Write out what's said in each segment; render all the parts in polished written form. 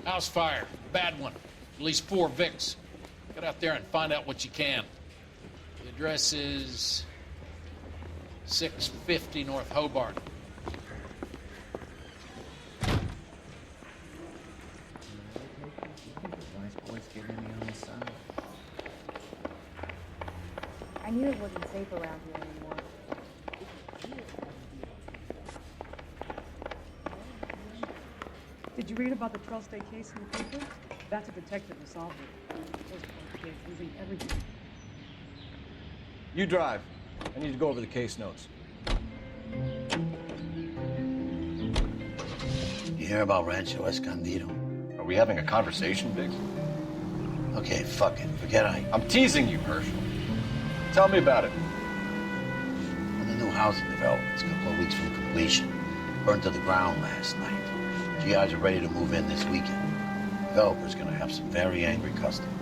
House fire. Bad one. At least 4 Vicks. Get out there and find out what you can. The address is 650 North Hobart. I knew it wasn't safe around here anymore. Did you read about the 12-state case in the paper? That's a detective who solved it. Those poor kids losing everything. You drive. I need to go over the case notes. You hear about Rancho Escondido? Are we having a conversation, Biggs? Okay, fuck it. Forget I'm teasing you, Herschel. Tell me about it. Well, the new housing development's a couple of weeks from completion. Burned to the ground last night. GIs are ready to move in this weekend. The developer's gonna have some very angry customers.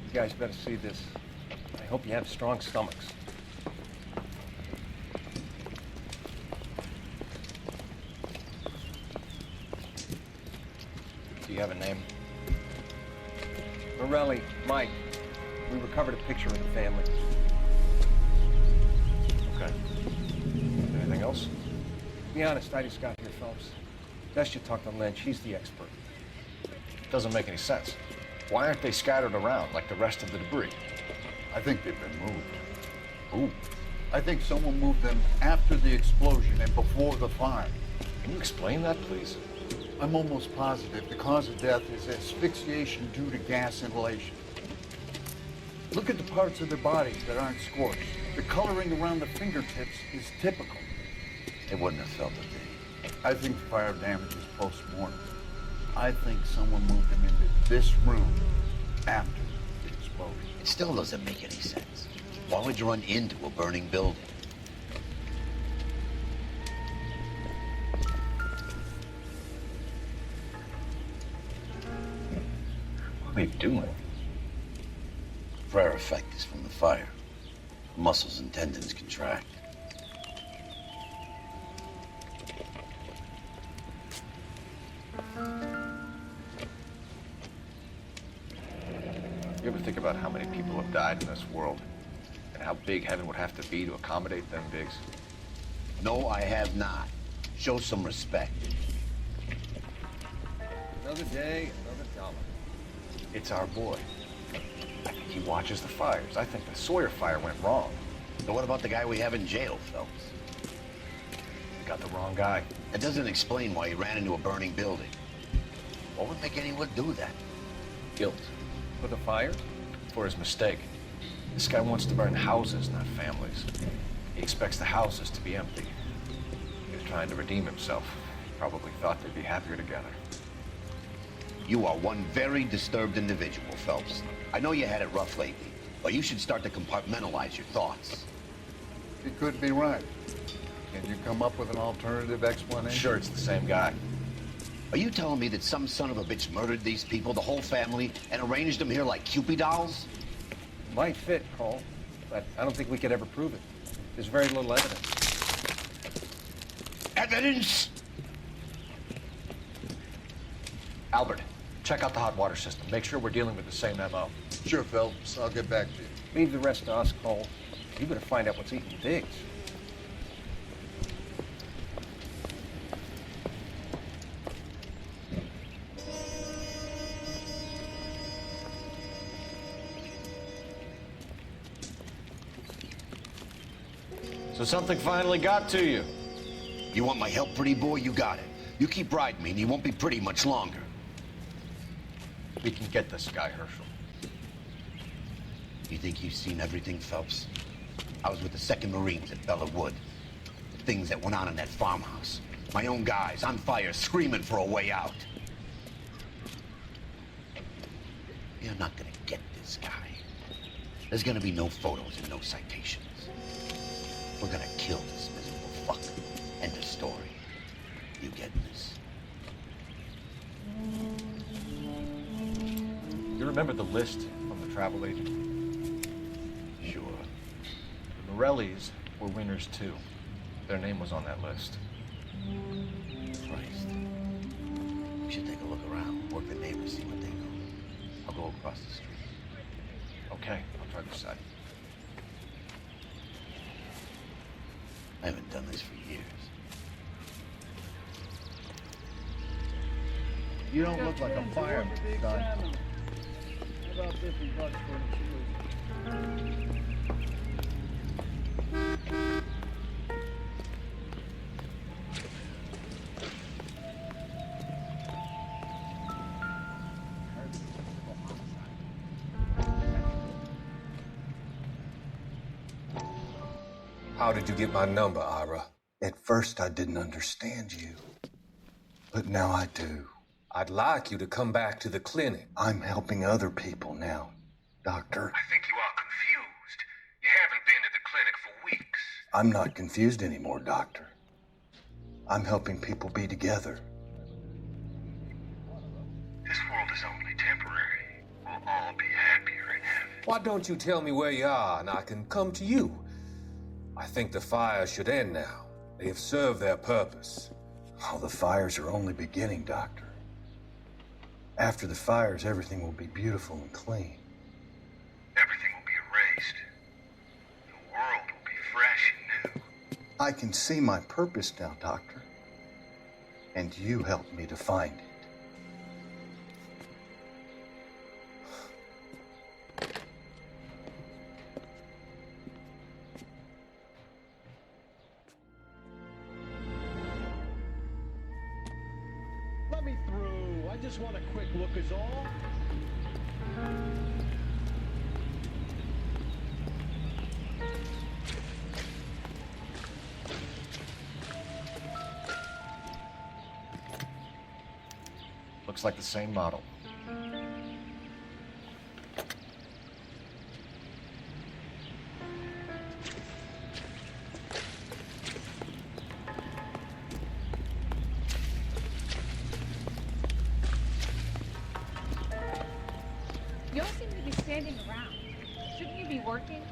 You guys better see this. I hope you have strong stomachs. Do you have a name? Morelli, Mike. We recovered a picture of the family. Okay. Anything else? Be honest, I just got here, Phelps. Best you talk to Lynch. He's the expert. Doesn't make any sense. Why aren't they scattered around like the rest of the debris? I think they've been moved. Ooh. I think someone moved them after the explosion and before the fire. Can you explain that, please? I'm almost positive the cause of death is asphyxiation due to gas inhalation. Look at the parts of their bodies that aren't scorched. The coloring around the fingertips is typical. They wouldn't have felt a thing. I think fire damage is post-mortem. I think someone moved them into this room after the explosion. It still doesn't make any sense. Why would you run into a burning building? What are you doing? Prayer effect is from the fire. Muscles and tendons contract. You ever think about how many people have died in this world? And how big heaven would have to be to accommodate them, Biggs? No, I have not. Show some respect. Another day, another dollar. It's our boy. I think he watches the fires. I think the Sawyer fire went wrong. But what about the guy we have in jail, Phelps? We got the wrong guy. It doesn't explain why he ran into a burning building. What would make anyone do that? Guilt. For the fire? For his mistake. This guy wants to burn houses, not families. He expects the houses to be empty. He was trying to redeem himself. Probably thought they'd be happier together. You are one very disturbed individual, Phelps. I know you had it rough lately, but you should start to compartmentalize your thoughts. He could be right. Can you come up with an alternative explanation? I'm sure it's the same guy. Are you telling me that some son of a bitch murdered these people, the whole family, and arranged them here like Cupid dolls? Might fit, Cole, but I don't think we could ever prove it. There's very little evidence. Evidence? Albert, check out the hot water system. Make sure we're dealing with the same MO. Sure, Phelps. I'll get back to you. Leave the rest to us, Cole. You better find out what's eating Diggs. So something finally got to you. You want my help, pretty boy? You got it. You keep riding me and you won't be pretty much longer. We can get this guy, Herschel. You think you've seen everything, Phelps? I was with the 2nd Marines at Bella Wood. The things that went on in that farmhouse. My own guys on fire, screaming for a way out. You're not gonna get this guy. There's gonna be no photos and no citations. We're gonna kill this miserable fuck. End of story. You getting this? You remember the list from the travel agent? Sure. The Morellis were winners too. Their name was on that list. Christ. We should take a look around, work the neighbors, see what they know. I'll go across the street. Okay, I'll try this side. I haven't done this for years. You don't look like a fireman, son. How about $50 for the shoes? How did you get my number, Ira? At first, I didn't understand you. But now I do. I'd like you to come back to the clinic. I'm helping other people now, Doctor. I think you are confused. You haven't been to the clinic for weeks. I'm not confused anymore, Doctor. I'm helping people be together. This world is only temporary. We'll all be happier in heaven. Why don't you tell me where you are and I can come to you? I think the fires should end now. They have served their purpose. Oh, the fires are only beginning, Doctor. After the fires, everything will be beautiful and clean. Everything will be erased. The world will be fresh and new. I can see my purpose now, Doctor. And you helped me to find it. Let me through. I just want a quick look is all. Looks like the same model. You all seem to be standing around. Shouldn't you be working?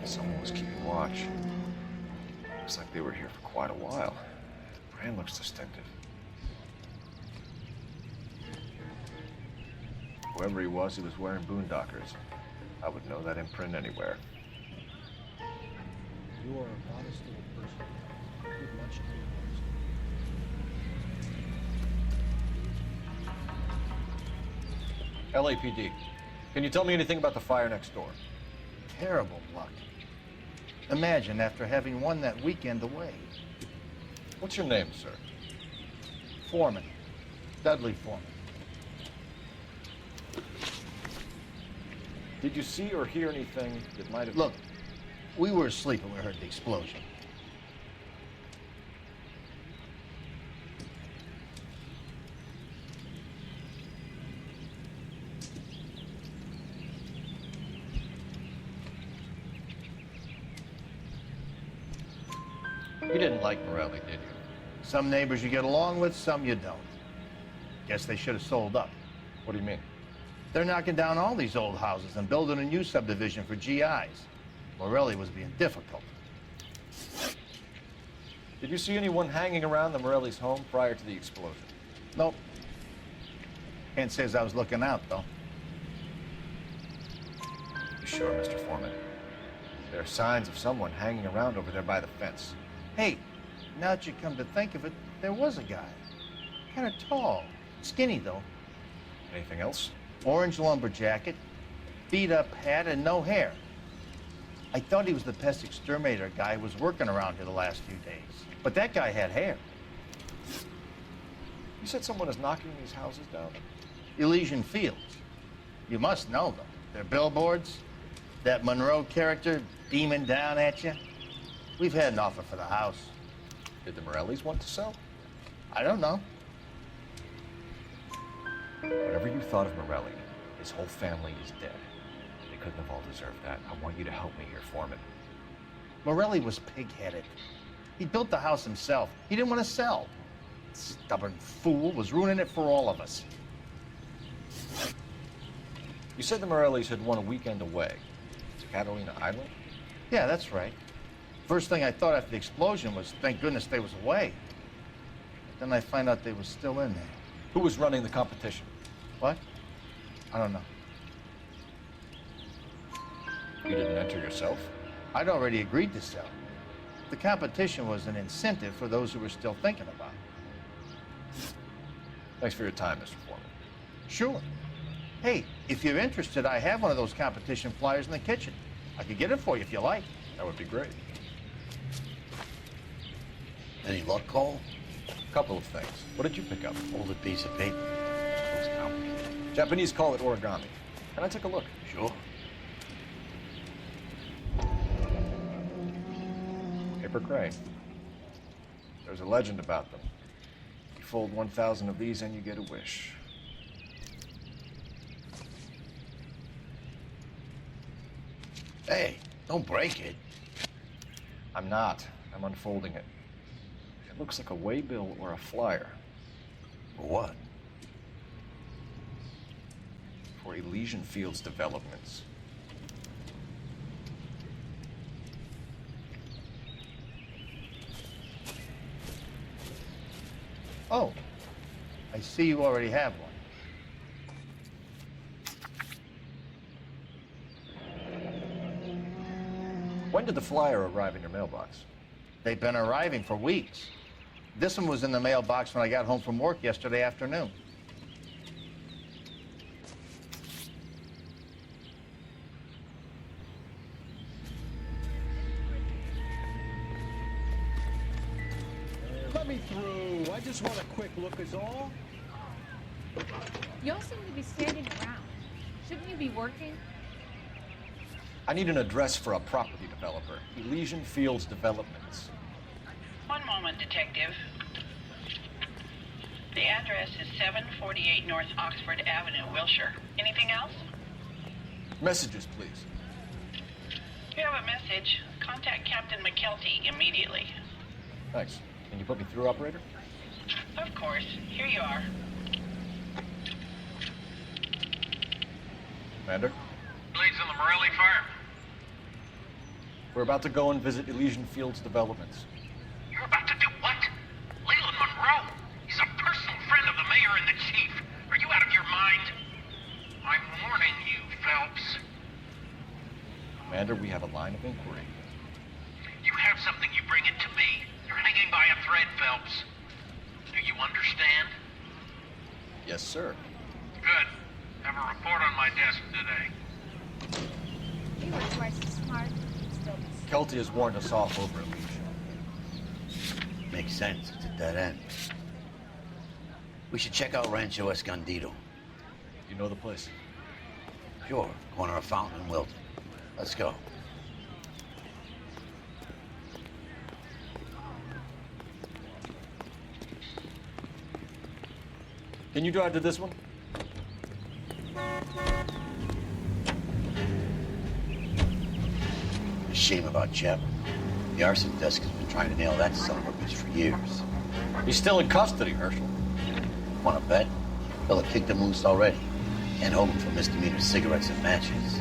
Someone was keeping watch. Looks like they were here for quite a while. Brand looks distinctive. Whoever he was wearing boondockers. I would know that imprint anywhere. You are a modest little person. Good lunch to you. LAPD. Can you tell me anything about the fire next door? Terrible luck. Imagine after having won that weekend away. What's your name, sir? Foreman. Dudley Foreman. Did you see or hear anything that might have... Look, we were asleep when we heard the explosion. You didn't like Morelli, did you? Some neighbors you get along with, some you don't. Guess they should have sold up. What do you mean? They're knocking down all these old houses and building a new subdivision for GIs. Morelli was being difficult. Did you see anyone hanging around the Morelli's home prior to the explosion? Nope. Can't say as I was looking out, though. You sure, Mr. Foreman? There are signs of someone hanging around over there by the fence. Hey, now that you come to think of it, there was a guy. Kind of tall. Skinny, though. Anything else? Orange lumber jacket, beat-up hat, and no hair. I thought he was the pest exterminator guy who was working around here the last few days. But that guy had hair. You said someone is knocking these houses down? Elysian Fields. You must know them. They're billboards. That Monroe character beaming down at you. We've had an offer for the house. Did the Morellis want to sell? I don't know. Whatever you thought of Morelli, his whole family is dead. They couldn't have all deserved that. I want you to help me here, Foreman. Morelli was pig-headed. He built the house himself. He didn't want to sell. Stubborn fool was ruining it for all of us. You said the Morellis had won a weekend away to Catalina Island? Yeah, that's right. First thing I thought after the explosion was, thank goodness they was away. Then I find out they was still in there. Who was running the competition? What? I don't know. You didn't enter yourself? I'd already agreed to sell. The competition was an incentive for those who were still thinking about it. Thanks for your time, Mr. Foreman. Sure. Hey, if you're interested, I have one of those competition flyers in the kitchen. I could get it for you if you like. That would be great. Any luck, Cole? Couple of things. What did you pick up? Folded piece of paper. Looks complicated. Japanese call it origami. Can I take a look? Sure. Paper crane. There's a legend about them. You fold 1,000 of these and you get a wish. Hey, don't break it. I'm not. I'm unfolding it. It looks like a waybill or a flyer. For what? For Elysian Fields developments. Oh, I see you already have one. When did the flyer arrive in your mailbox? They've been arriving for weeks. This one was in the mailbox when I got home from work yesterday afternoon. Let me through. I just want a quick look is all. You all seem to be standing around. Shouldn't you be working? I need an address for a property developer. Elysian Fields Developments. One moment, Detective. The address is 748 North Oxford Avenue, Wilshire. Anything else? Messages, please. If you have a message, contact Captain McKelty immediately. Thanks. Can you put me through, operator? Of course. Here you are. Commander? Blades on the Morelli fire. We're about to go and visit Elysian Fields Developments. You're about to do what? Leland Monroe? He's a personal friend of the mayor and the chief. Are you out of your mind? I'm warning you, Phelps. Commander, we have a line of inquiry. You have something, you bring it to me. You're hanging by a thread, Phelps. Do you understand? Yes, sir. Good. Have a report on my desk today. You were twice as smart. You'd still be Kelty has warned us off over Elysian. Makes sense. It's a dead end. We should check out Rancho Escondido. You know the place? Sure. Corner of Fountain and Wilton. Let's go. Can you drive to this one? A shame about Jeb. The arson desk has been trying to nail that son of a bitch for years. He's still in custody, Herschel. Want to bet? Fella kicked him loose already. Can't hold him for misdemeanor cigarettes and matches.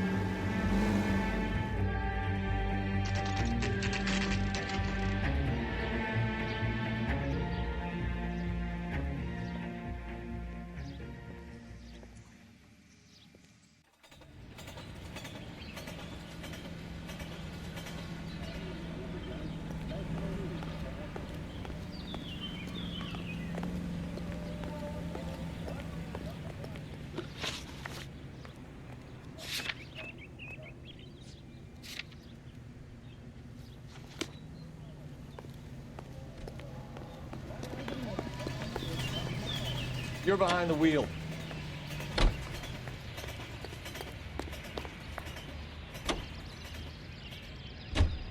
You're behind the wheel.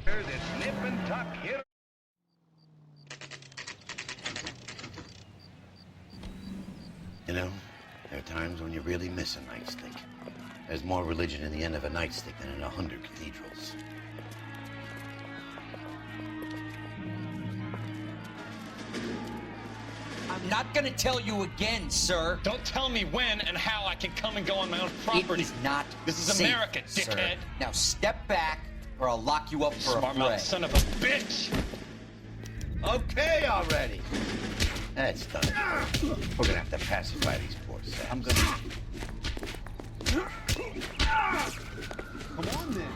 There's a snip and tuck hit. You know, there are times when you really miss a nightstick. There's more religion in the end of a nightstick than in 100 cathedrals. I'm not gonna tell you again, sir. Don't tell me when and how I can come and go on my own property. It is not This is safe, America, sir. dickhead. Now step back, or I'll lock you up for Smart a mouth fray. son of a bitch! Okay already. That's done. We're gonna have to pacify these poor saps. I'm gonna... Come on, then.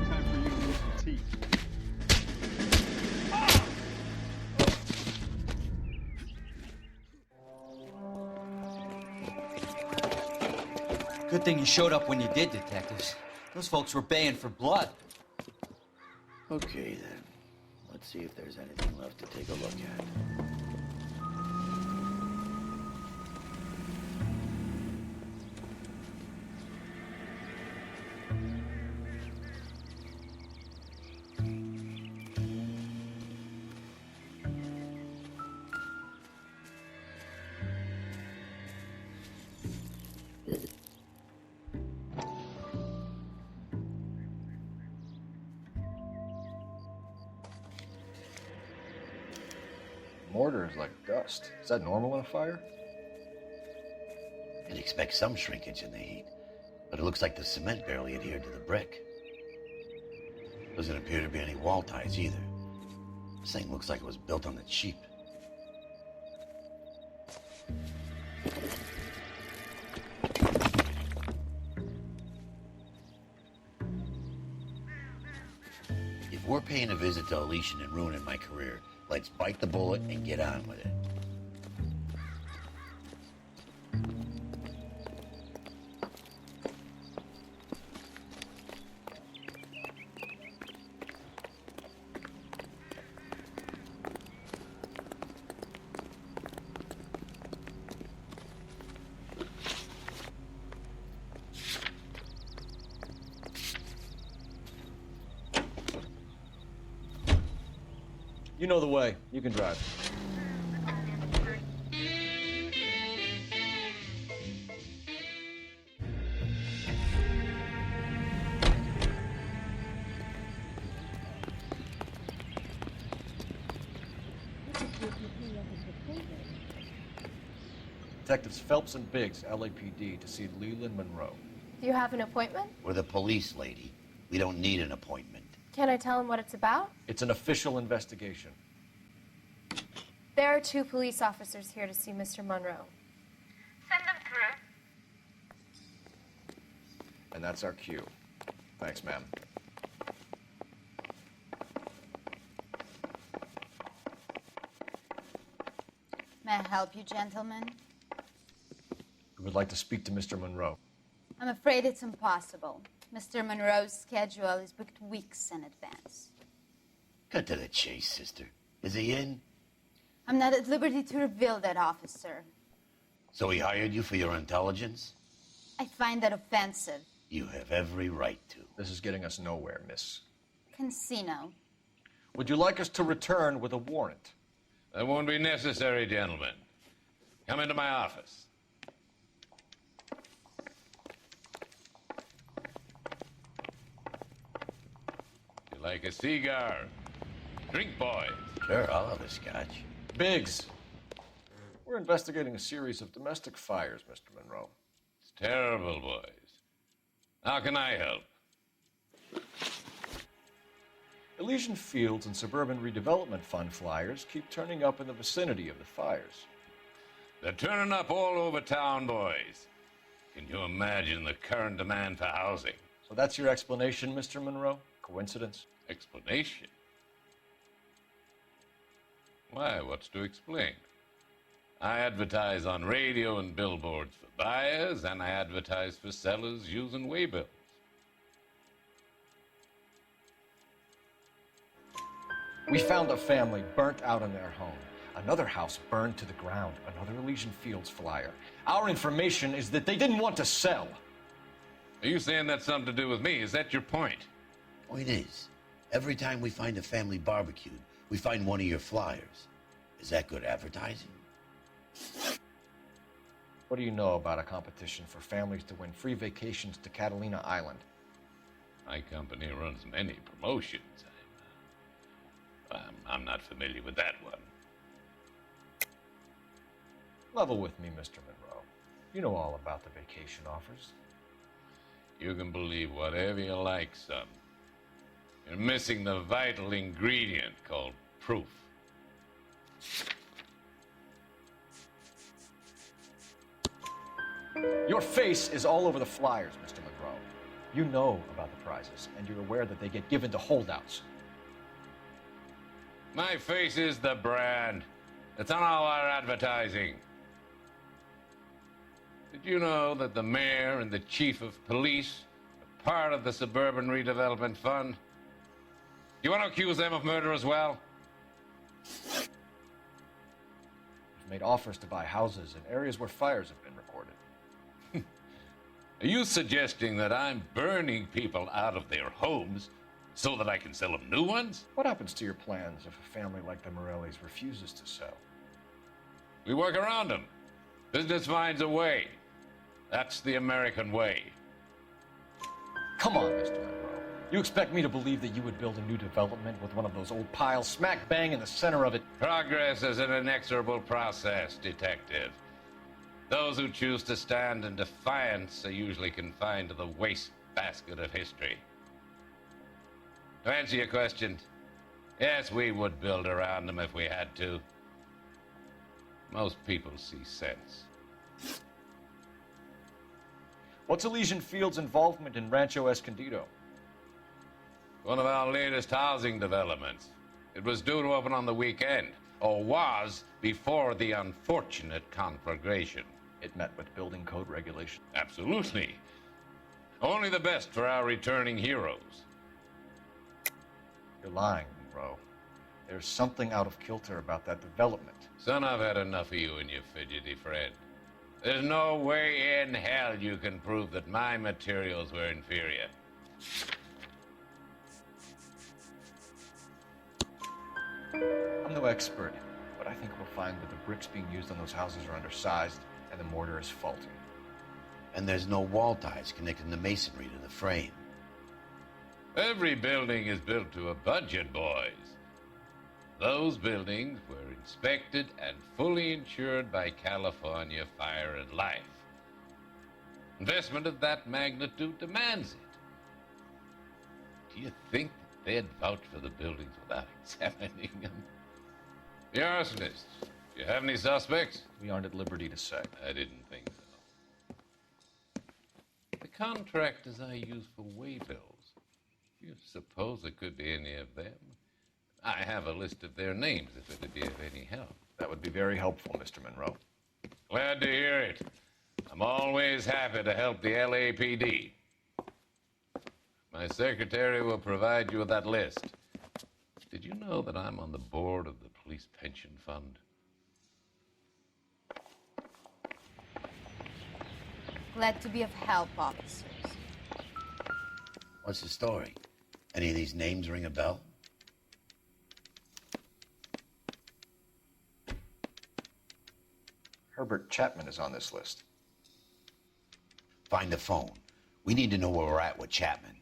Time for you to lose some teeth. Good thing you showed up when you did, detectives. Those folks were baying for blood. Okay, then. Let's see if there's anything left to take a look at. Mortar is like dust. Is that normal in a fire? You'd expect some shrinkage in the heat, but it looks like the cement barely adhered to the brick. Doesn't appear to be any wall ties either. This thing looks like it was built on the cheap. If we're paying a visit to Elysian and ruining my career, let's bite the bullet and get on with it. You know the way. You can drive. Detectives Phelps and Biggs, LAPD, to see Leland Monroe. Do you have an appointment? We're the police, lady. We don't need an appointment. Can I tell him what it's about? It's an official investigation. There are 2 police officers here to see Mr. Monroe. Send them through. And that's our cue. Thanks, ma'am. May I help you, gentlemen? We would like to speak to Mr. Monroe. I'm afraid it's impossible. Mr. Monroe's schedule is booked weeks in advance. Cut to the chase, sister. Is he in? I'm not at liberty to reveal that, officer. So he hired you for your intelligence? I find that offensive. You have every right to. This is getting us nowhere, miss. Casino. Would you like us to return with a warrant? That won't be necessary, gentlemen. Come into my office. You like a cigar? Drink, boys. Sure, I'll have a scotch. Biggs, we're investigating a series of domestic fires, Mr. Monroe. It's terrible, boys. How can I help? Elysian Fields and Suburban Redevelopment Fund flyers keep turning up in the vicinity of the fires. They're turning up all over town, boys. Can you imagine the current demand for housing? So that's your explanation, Mr. Monroe? Coincidence? Explanation? Why, what's to explain? I advertise on radio and billboards for buyers, and I advertise for sellers using waybills. We found a family burnt out in their home. Another house burned to the ground. Another Elysian Fields flyer. Our information is that they didn't want to sell. Are you saying that's something to do with me? Is that your point? Point is, every time we find a family barbecued, we find one of your flyers. Is that good advertising? What do you know about a competition for families to win free vacations to Catalina Island? My company runs many promotions. I'm not familiar with that one. Level with me, Mr. Monroe. You know all about the vacation offers. You can believe whatever you like, son. You're missing the vital ingredient called proof. Your face is all over the flyers, Mr. Monroe. You know about the prizes, and you're aware that they get given to holdouts. My face is the brand. It's on all our advertising. Did you know that the mayor and the chief of police are part of the Suburban Redevelopment Fund? You want to accuse them of murder as well? We've made offers to buy houses in areas where fires have been recorded. Are you suggesting that I'm burning people out of their homes so that I can sell them new ones? What happens to your plans if a family like the Morellis refuses to sell? We work around them. Business finds a way. That's the American way. Come on, Mr. Monroe. You expect me to believe that you would build a new development with one of those old piles smack bang in the center of it? Progress is an inexorable process, detective. Those who choose to stand in defiance are usually confined to the wastebasket of history. To answer your question, yes, we would build around them if we had to. Most people see sense. What's Elysian Fields' involvement in Rancho Escondido? One of our latest housing developments. It was due to open on the weekend, or was before the unfortunate conflagration. It met with building code regulations. Absolutely. Only the best for our returning heroes. You're lying, Monroe. There's something out of kilter about that development. Son, I've had enough of you and your fidgety friend. There's no way in hell you can prove that my materials were inferior. I'm no expert, but I think we'll find that the bricks being used on those houses are undersized and the mortar is faulty. And there's no wall ties connecting the masonry to the frame. Every building is built to a budget, boys. Those buildings were inspected and fully insured by California Fire and Life. Investment of that magnitude demands it. Do you think that they'd vouch for the buildings without examining them? The arsonists. Do you have any suspects? We aren't at liberty to say. I didn't think so. The contractors I use for waybills. Do you suppose it could be any of them? I have a list of their names if it would be of any help. That would be very helpful, Mr. Monroe. Glad to hear it. I'm always happy to help the LAPD. My secretary will provide you with that list. Did you know that I'm on the board of the Police Pension Fund? Glad to be of help, officers. What's the story? Any of these names ring a bell? Herbert Chapman is on this list. Find the phone. We need to know where we're at with Chapman.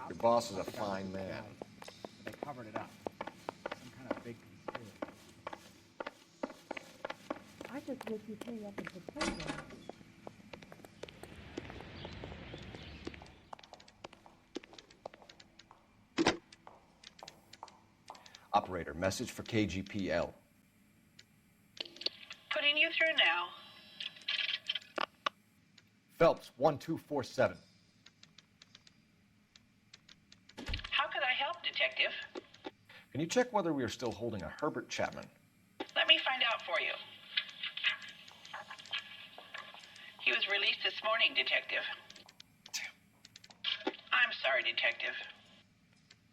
Your boss is a fine man. They covered it up. Some kind of big conspiracy. I just wish you'd hurry up and propose on it. Operator, message for KGPL. Putting you through now. Phelps, 1247. How could I help, Detective? Can you check whether we are still holding a Herbert Chapman? Let me find out for you. He was released this morning, Detective. I'm sorry, Detective.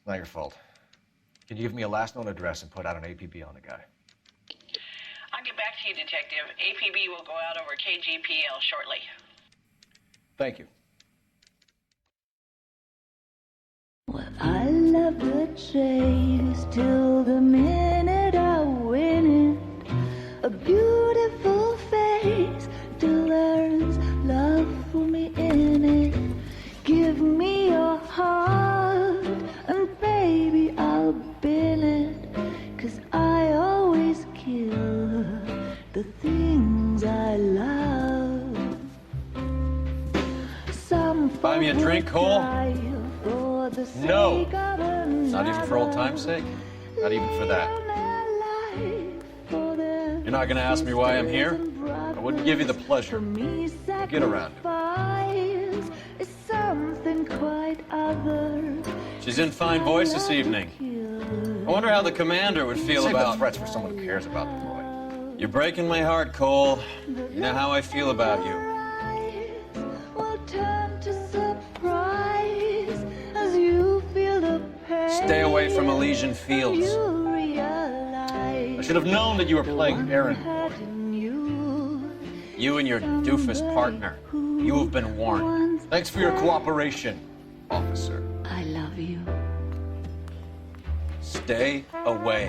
Not your fault. Can you give me a last known address and put out an APB on the guy? I'll get back to you, Detective. APB will go out over KGPL shortly. Thank you. Well, I love the chase till the minute I win it. A beautiful face till there's love for me in it. Give me your heart and baby I'll bin it. 'Cause I always kill the things I love. Buy me a drink, Cole? No. Not even for old time's sake? Not even for that. You're not going to ask me why I'm here? I wouldn't give you the pleasure. Get around him. She's in fine voice this evening. I wonder how the commander would feel Save about... the threats for someone who cares about the boy. You're breaking my heart, Cole. You know how I feel about you. Stay away from Elysian Fields. I should have known that you were playing errand boy. You and your doofus partner. You have been warned. Thanks for your cooperation, officer. I love you. Stay away.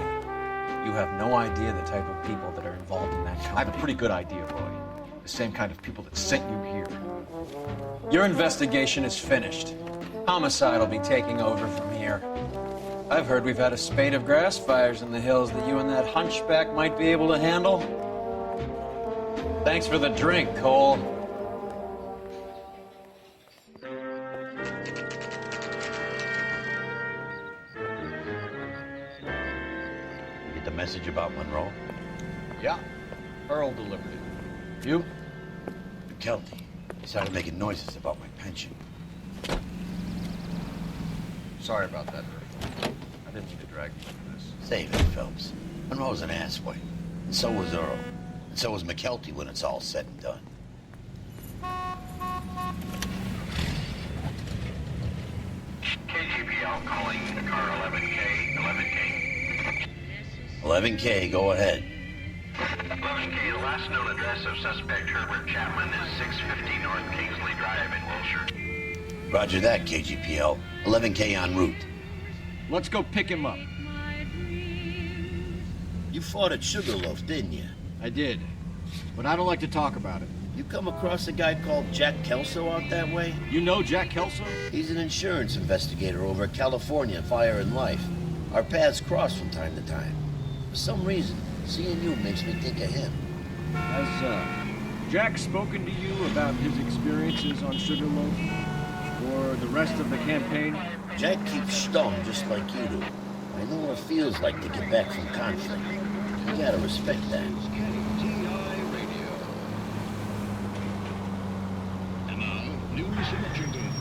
You have no idea the type of people that are involved in that company. I have a pretty good idea, Roy. The same kind of people that sent you here. Your investigation is finished. Homicide will be taking over from here. I've heard we've had a spate of grass fires in the hills that you and that hunchback might be able to handle. Thanks for the drink, Cole. You get the message about Monroe? Yeah. Earl delivered it. You? McKelty. He started making noises about my pension. Sorry about that, Earl. I didn't mean to drag you into this. Save it, Phelps. Monroe's an asswipe. And so was Earl. And so was McKelty when it's all said and done. KGPL calling the car 11K. 11K. 11K, go ahead. 11K, the last known address of suspect Herbert Chapman is 650 North Kingsley Drive in Wilshire. Roger that, KGPL. 11K en route. Let's go pick him up. You fought at Sugarloaf, didn't you? I did, but I don't like to talk about it. You come across a guy called Jack Kelso out that way? You know Jack Kelso? He's an insurance investigator over at California Fire and Life. Our paths cross from time to time. For some reason, seeing you makes me think of him. Has Jack spoken to you about his experiences on Sugarloaf? Or the rest of the campaign? Jack keeps stum just like you do. I know what it feels like to get back from conflict. You gotta respect that. And now, news from Washington.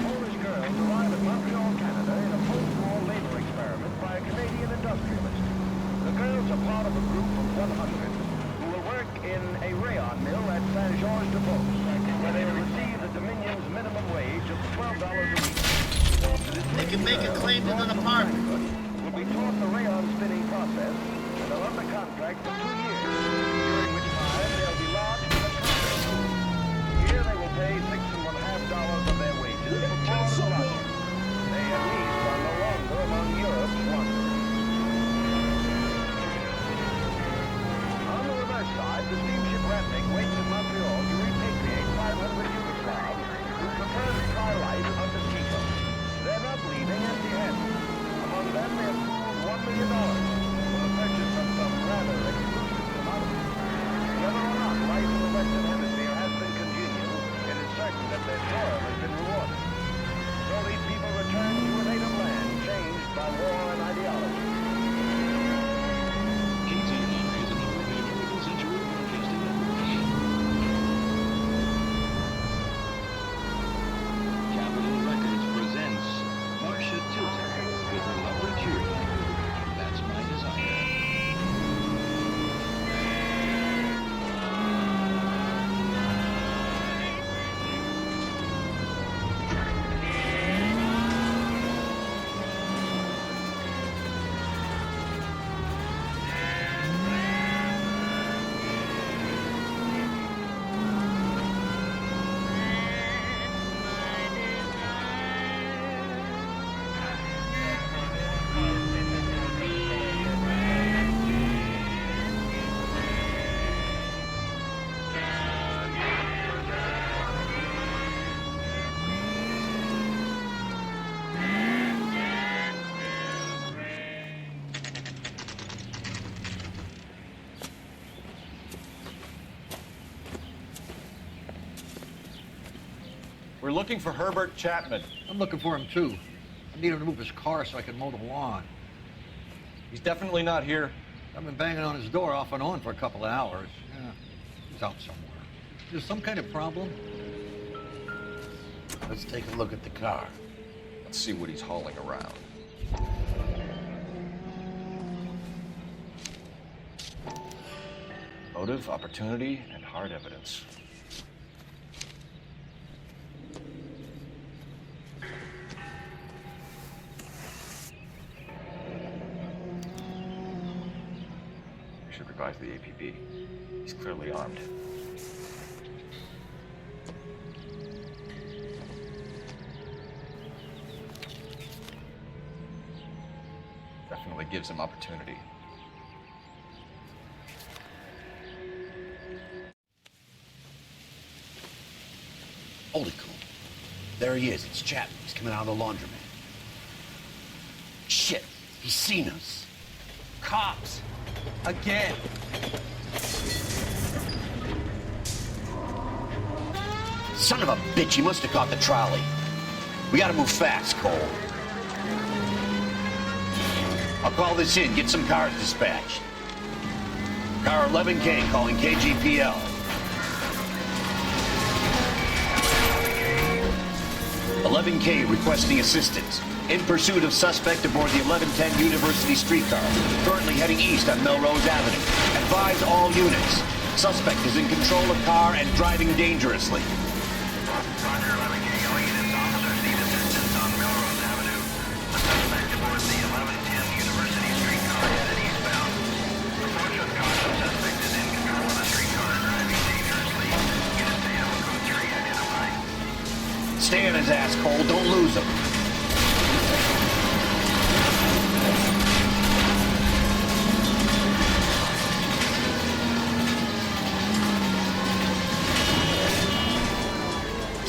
Polish girls arrive in Montreal, Canada in a post-war labor experiment by a Canadian industrialist. in a rayon mill at Saint-Georges-de-Beauce, where they will receive the Dominion's minimum wage of $12 a week. They can make a claim to an apartment. Will be taught the rayon spinning process and are under contract for 2 years, during which time they'll be lodged in a process room. Here they will pay $6.50 of their wages for board and lodging. They at least are no longer among Europe's wonders. On the reverse side, the steamship Ratnik waits in Montreal to repatriate 500 Yugoslavs who prefer to try life under Tito. They're not leaving empty-handed. Among them, they have pooled $1 million for the purchase of some rather exclusive commodities. Whether or not life in the Western Hemisphere has been congenial, it is certain that their toil has been rewarded. So these people return to a native land changed by war and ideology. Capitol Records presents Marcia Tilton with her lovely cheerleader. That's my desire. We're looking for Herbert Chapman. I'm looking for him, too. I need him to move his car so I can mow the lawn. He's definitely not here. I've been banging on his door off and on for a couple of hours. Yeah, he's out somewhere. There's some kind of problem? Let's take a look at the car. Let's see what he's hauling around. Motive, opportunity, and hard evidence. We should advise the APB. He's clearly armed. Definitely gives him opportunity. Hold it, Cole. There he is. It's Chapman. He's coming out of the laundromat. Shit. He's seen us. Cops. Again. Son of a bitch. He must have caught the trolley. We gotta move fast, Cole. I'll call this in. Get some cars dispatched. Car 11K calling KGPL. 11K requesting assistance. In pursuit of suspect aboard the 1110 University streetcar. Currently heading east on Melrose Avenue. Advise all units. Suspect is in control of car and driving dangerously. Roger, 11K. All units, officers need assistance on Melrose Avenue. A suspect aboard the 1110 University streetcar headed eastbound. Approach with caution. Suspect is in control of the streetcar and driving dangerously. Units to Hamel Code 3 identified. Stay on his ass, Cole. Don't lose him.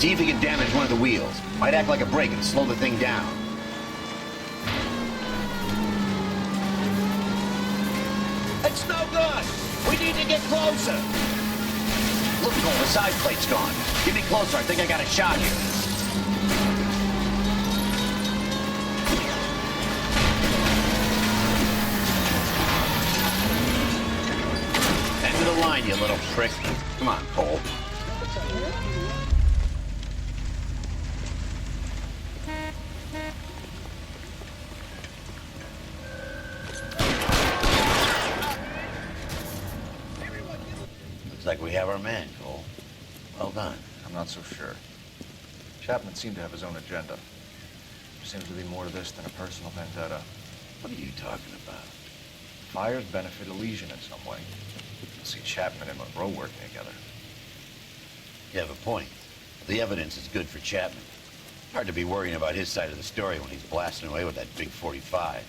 See if he can damage one of the wheels. Might act like a brake and slow the thing down. It's no good! We need to get closer! Look, Cole, the side plate's gone. Get me closer. I think I got a shot here. End of the line, you little prick. Come on, Cole. Looks like we have our man, Cole. Well done. I'm not so sure. Chapman seemed to have his own agenda. There seems to be more to this than a personal vendetta. What are you talking about? Fires benefit Elysian in some way. You'll see Chapman and Monroe working together. You have a point. The evidence is good for Chapman. Hard to be worrying about his side of the story when he's blasting away with that big 45.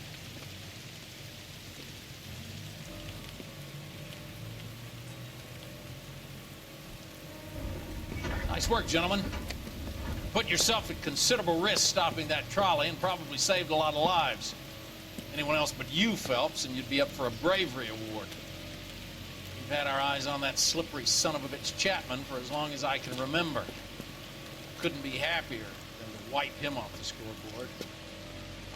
Nice work, gentlemen. Put yourself at considerable risk stopping that trolley and probably saved a lot of lives. Anyone else but you, Phelps, and you'd be up for a bravery award. We've had our eyes on that slippery son of a bitch Chapman for as long as I can remember. Couldn't be happier than to wipe him off the scoreboard.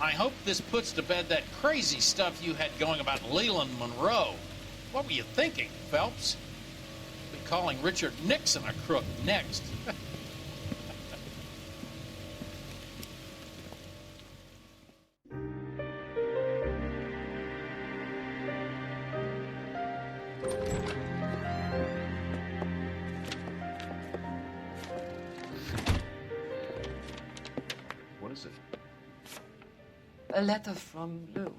I hope this puts to bed that crazy stuff you had going about Leland Monroe. What were you thinking, Phelps? Be calling Richard Nixon a crook next. What is it? A letter from Lou.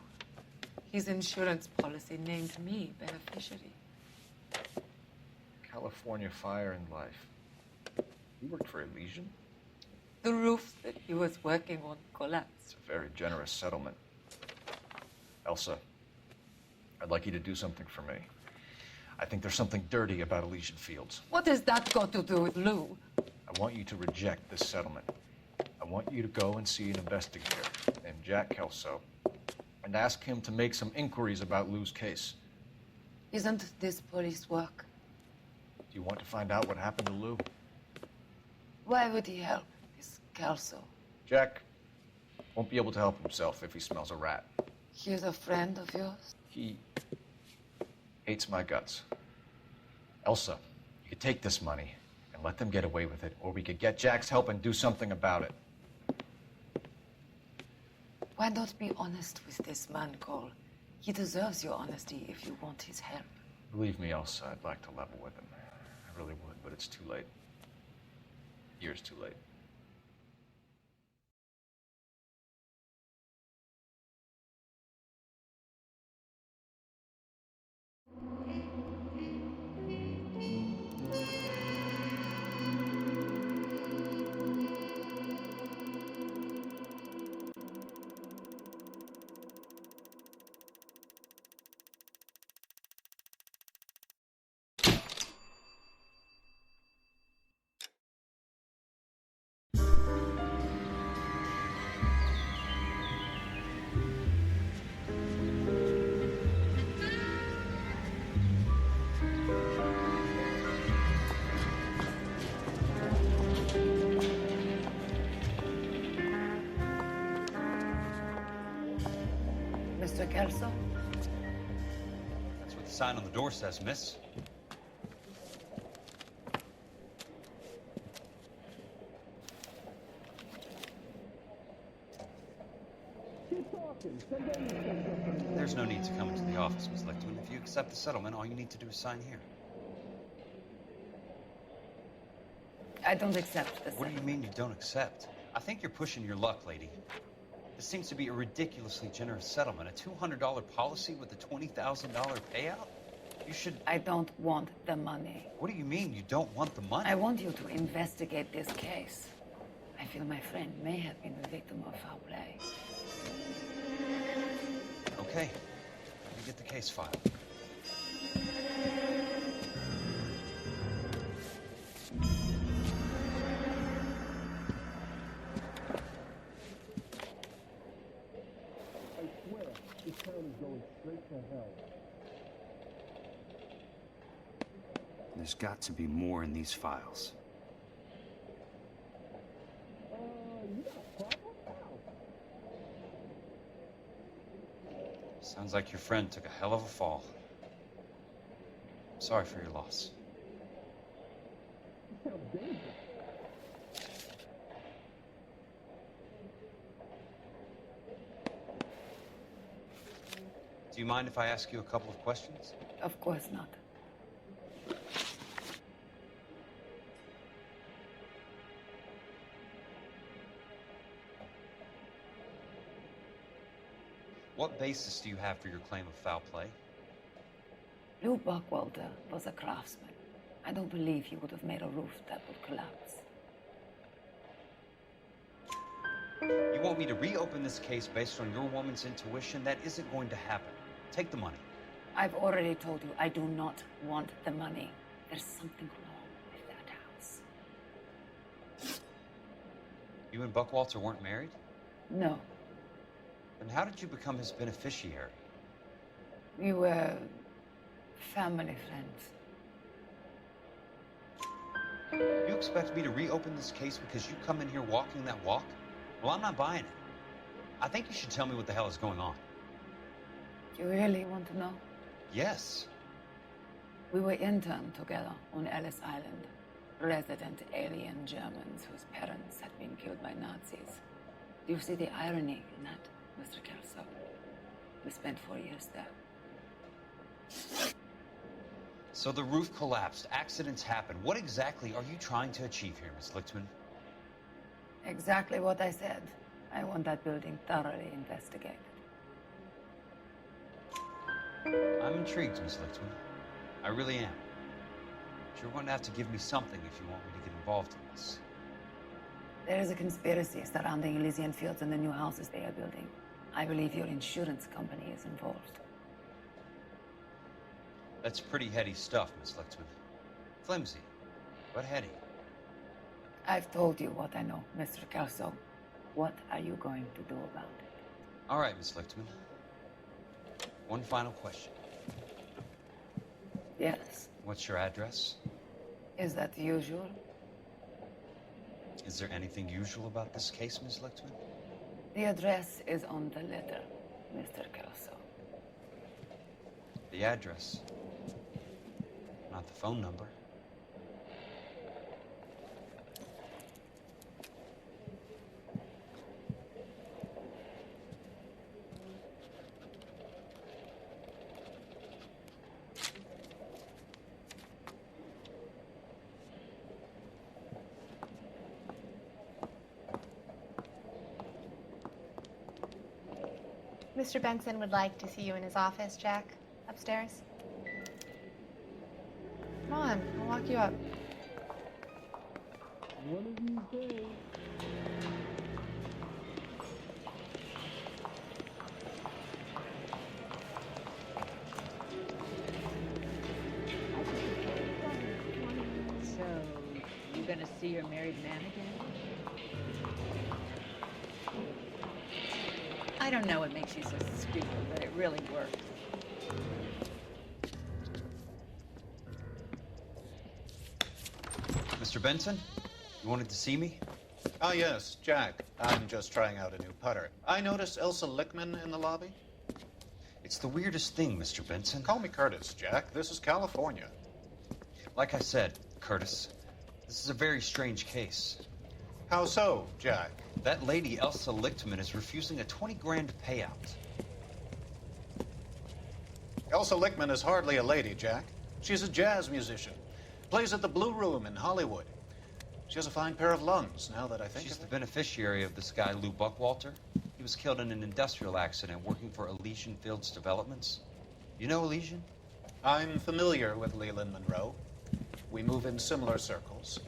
His insurance policy named me beneficiary. California Fire and Life. You worked for Elysian? The roof that he was working on collapsed. It's a very generous settlement. Elsa, I'd like you to do something for me. I think there's something dirty about Elysian Fields. What has that got to do with Lou? I want you to reject this settlement. I want you to go and see an investigator named Jack Kelso and ask him to make some inquiries about Lou's case. Isn't this police work? Do you want to find out what happened to Lou? Why would he help this Kelso? Jack won't be able to help himself if he smells a rat. He's a friend of yours? He hates my guts. Elsa, you could take this money and let them get away with it, or we could get Jack's help and do something about it. Why not be honest with this man, Cole? He deserves your honesty if you want his help. Believe me, Elsa, I'd like to level with him. I really would, but it's too late. Years too late. Mr. Kelso? That's what the sign on the door says, miss. There's no need to come into the office, Miss Lichtman. If you accept the settlement, all you need to do is sign here. I don't accept this. What do you mean you don't accept? I think you're pushing your luck, lady. This seems to be a ridiculously generous settlement. A $200 policy with a $20,000 payout? You should... I don't want the money. What do you mean you don't want the money? I want you to investigate this case. I feel my friend may have been the victim of foul play. Okay. Let me get the case filed. There's got to be more in these files. Sounds like your friend took a hell of a fall. Sorry for your loss. Do you mind if I ask you a couple of questions? Of course not. What basis do you have for your claim of foul play? Lou Buckwalter was a craftsman. I don't believe he would have made a roof that would collapse. You want me to reopen this case based on your woman's intuition? That isn't going to happen. Take the money. I've already told you I do not want the money. There's something wrong with that house. You and Buckwalter weren't married? No. Then how did you become his beneficiary? We were family friends. You expect me to reopen this case because you come in here walking that walk? Well, I'm not buying it. I think you should tell me what the hell is going on. You really want to know? Yes. We were interned together on Ellis Island. Resident alien Germans whose parents had been killed by Nazis. Do you see the irony in that, Mr. Kelso? We spent 4 years there. So the roof collapsed, accidents happen. What exactly are you trying to achieve here, Miss Lichtman? Exactly what I said. I want that building thoroughly investigated. I'm intrigued, Miss Lichtman. I really am. But you're going to have to give me something if you want me to get involved in this. There is a conspiracy surrounding Elysian Fields and the new houses they are building. I believe your insurance company is involved. That's pretty heady stuff, Miss Lichtman. Flimsy, but heady. I've told you what I know, Mr. Kelso. What are you going to do about it? All right, Miss Lichtman. One final question. Yes. What's your address? Is that usual? Is there anything usual about this case, Miss Lichtman? The address is on the letter, Mr. Kelso. The address, not the phone number. Mr. Benson would like to see you in his office, Jack. Upstairs. Come on, I'll walk you up. One of these days. So, you gonna see your married man again? I don't know what makes you so stupid, but it really works. Mr. Benson, you wanted to see me? Ah, yes, Jack. I'm just trying out a new putter. I noticed Elsa Lichtman in the lobby. It's the weirdest thing, Mr. Benson. Call me Curtis, Jack. This is California. Like I said, Curtis, this is a very strange case. How so, Jack? That lady, Elsa Lichtman, is refusing a 20 grand payout. Elsa Lichtman is hardly a lady, Jack. She's a jazz musician. Plays at the Blue Room in Hollywood. She has a fine pair of lungs, now that I think She's of the it. beneficiary of this guy, Lou Buckwalter. He was killed in an industrial accident working for Elysian Fields Developments. You know Elysian? I'm familiar with Leland Monroe. We move in similar circles.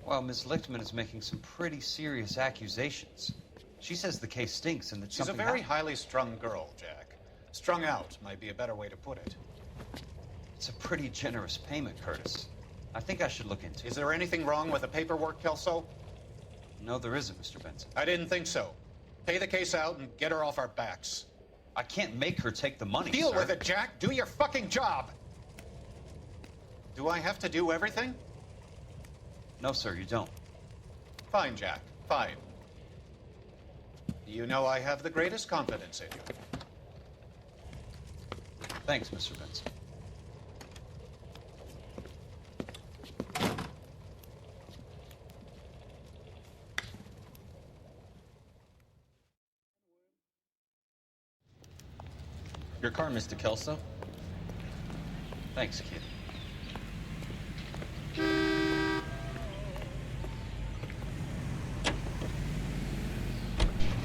Well, Miss Lichtman is making some pretty serious accusations. She says the case stinks and that She's a something very highly strung girl, Jack. Strung out might be a better way to put it. It's a pretty generous payment, Curtis. I think I should look into it. Is there anything wrong with the paperwork, Kelso? No, there isn't, Mr. Benson. I didn't think so. Pay the case out and get her off our backs. I can't make her take the money, Deal sir. with it, Jack. Do your fucking job. Do I have to do everything? No, sir, you don't. Fine, Jack. Fine. You know I have the greatest confidence in you. Thanks, Mr. Benson. Your car, Mr. Kelso. Thanks, kid.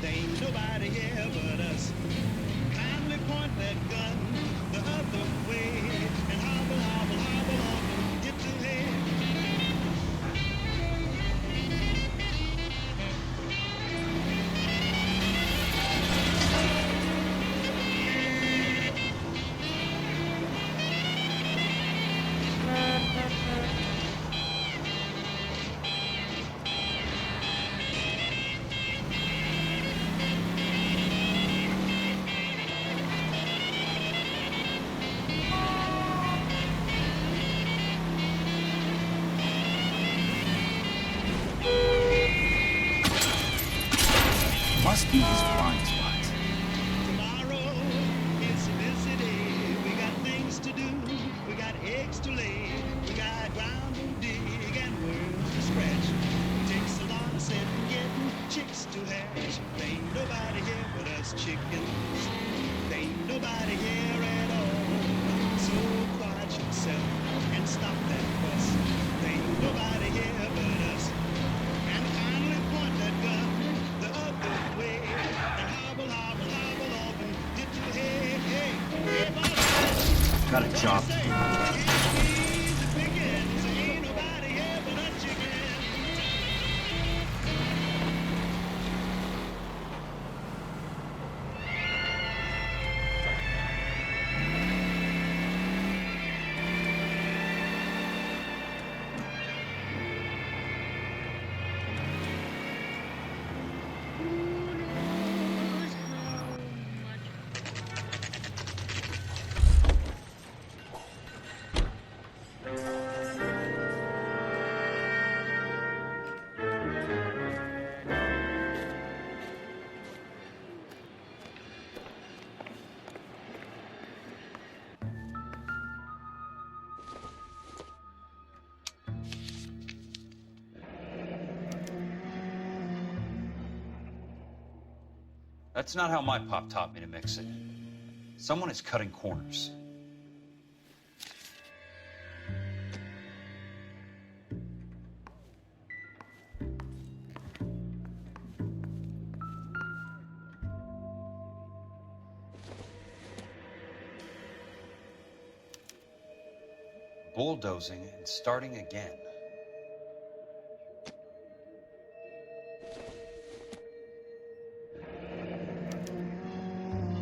There ain't nobody here but us. point that gun the other way and hobble, hobble, hobble off and get to head. Must be his blind spot. Tomorrow, it's a busy day. We got things to do. We got eggs to lay. We got ground to dig and worms to scratch. It takes a lot of setting getting chicks to hatch. There ain't nobody here but us chickens. There ain't nobody here at all. So quiet yourself and stop that fuss. There ain't nobody here but us. And finally point that gun the other way and hobble, hobble, hobble off and get to head. Hey, hey, Got a job. easy pickings. Ain't nobody here but us chickens. That's not how my pop taught me to mix it. Someone is cutting corners. Bulldozing and starting again.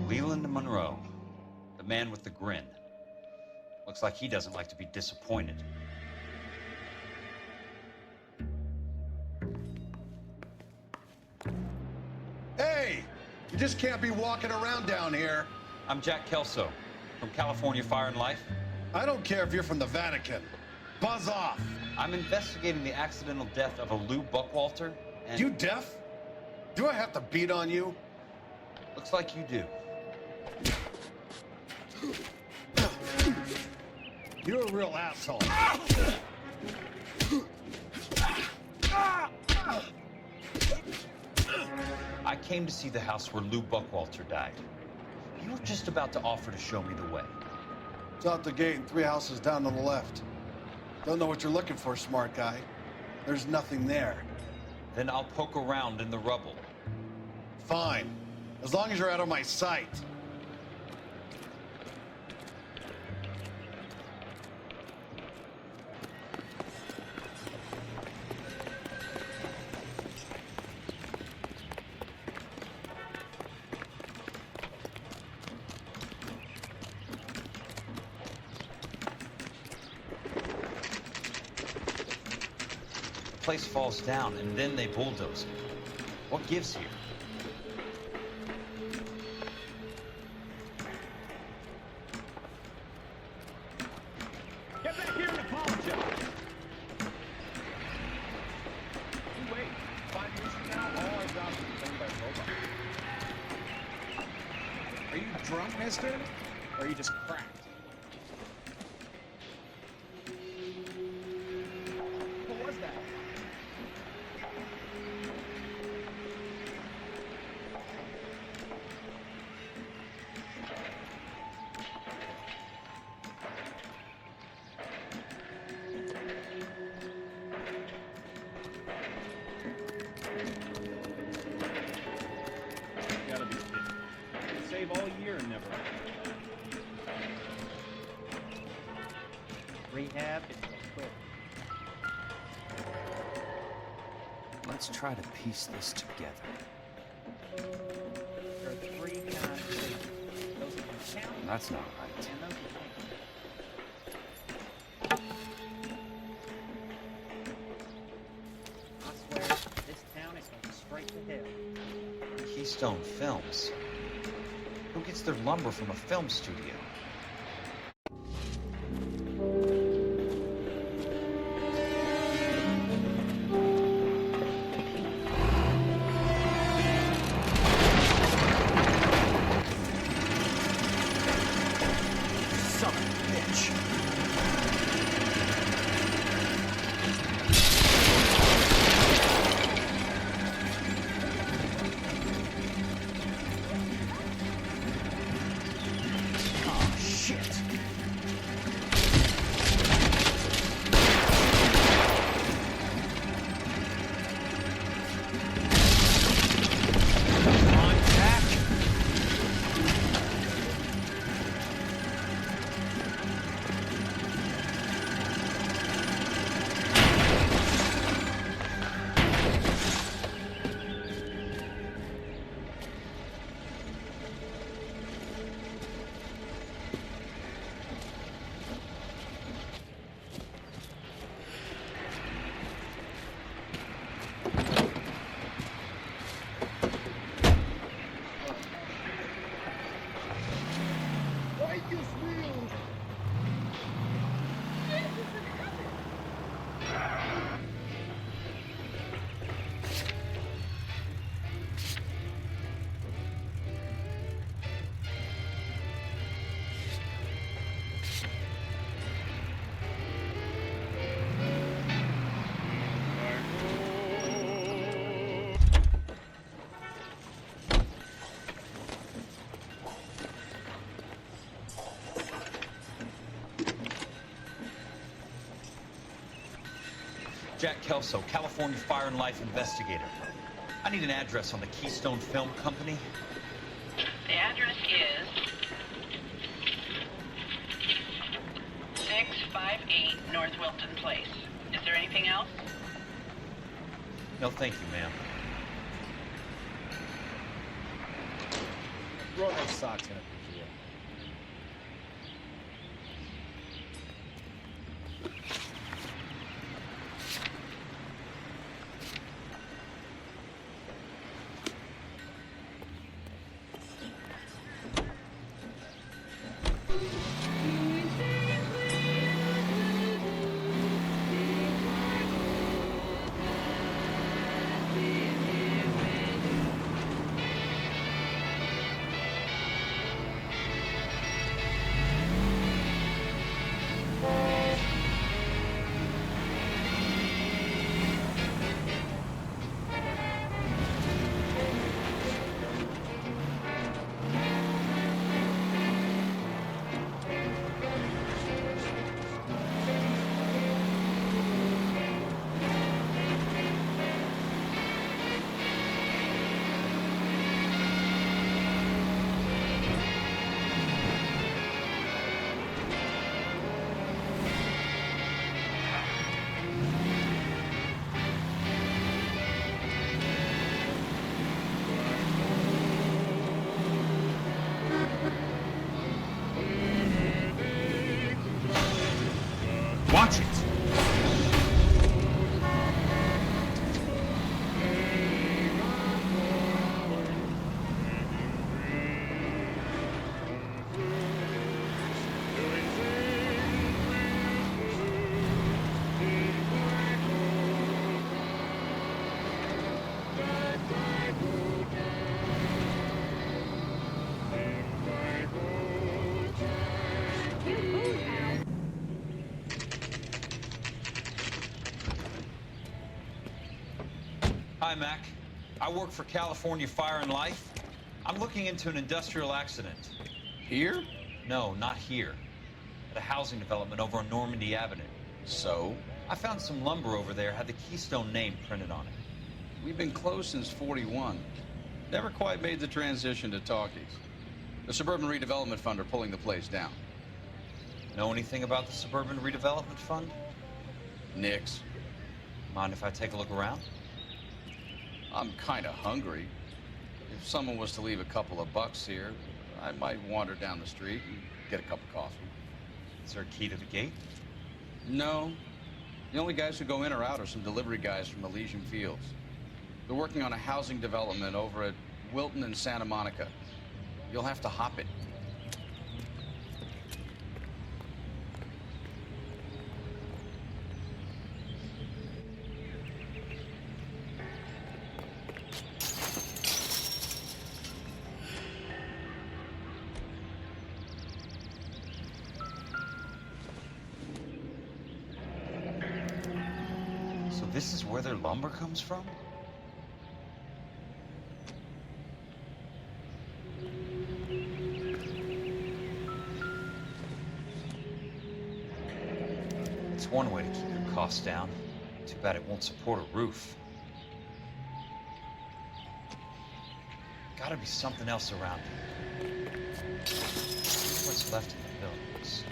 Leland Monroe, the man with the grin. Looks like he doesn't like to be disappointed. Hey! You just can't be walking around down here. I'm Jack Kelso, from California Fire and Life. I don't care if you're from the Vatican. Buzz off! I'm investigating the accidental death of a Lou Buckwalter, and... You deaf? Do I have to beat on you? Looks like you do. You're a real asshole. I came to see the house where Lou Buckwalter died. You were just about to offer to show me the way. It's out the gate and 3 houses down on the left. Don't know what you're looking for, smart guy. There's nothing there. Then I'll poke around in the rubble. Fine. As long as you're out of my sight. The place falls down, and then they bulldoze it. What gives here? Get back here and apologize. Wait, 5 years from now, all our jobs will be done by robots. Are you drunk, mister? Or are you just cracked? What was that? Gotta be kidding. Save all year and never. rehab and quit. Let's try to piece this together. There are 3 kinds of people. Those who can count, That's not right. and those who can't. I swear, this town is going straight to hell. Keystone Films. Who gets their lumber from a film studio? Son of a bitch. Oh, shit. Come on, Jack. Jack Kelso, California Fire and Life investigator. I need an address on the Keystone Film Company. The address is 658 North Wilton Place. Is there anything else? No, thank you, ma'am. Throw those socks in it. Watch it! Hi, Mac. I work for California Fire and Life. I'm looking into an industrial accident. Here? No, not here. At a housing development over on Normandy Avenue. So? I found some lumber over there, had the Keystone name printed on it. We've been closed since '41. Never quite made the transition to talkies. The Suburban Redevelopment Fund are pulling the place down. Know anything about the Suburban Redevelopment Fund? Nix. Mind if I take a look around? I'm kind of hungry. If someone was to leave a couple of bucks here, I might wander down the street and get a cup of coffee. Is there a key to the gate? No. The only guys who go in or out are some delivery guys from Elysian Fields. They're working on a housing development over at Wilton and Santa Monica. You'll have to hop it. So this is where their lumber comes from? It's one way to keep your costs down. Too bad it won't support a roof. Gotta be something else around here. What's left in the buildings?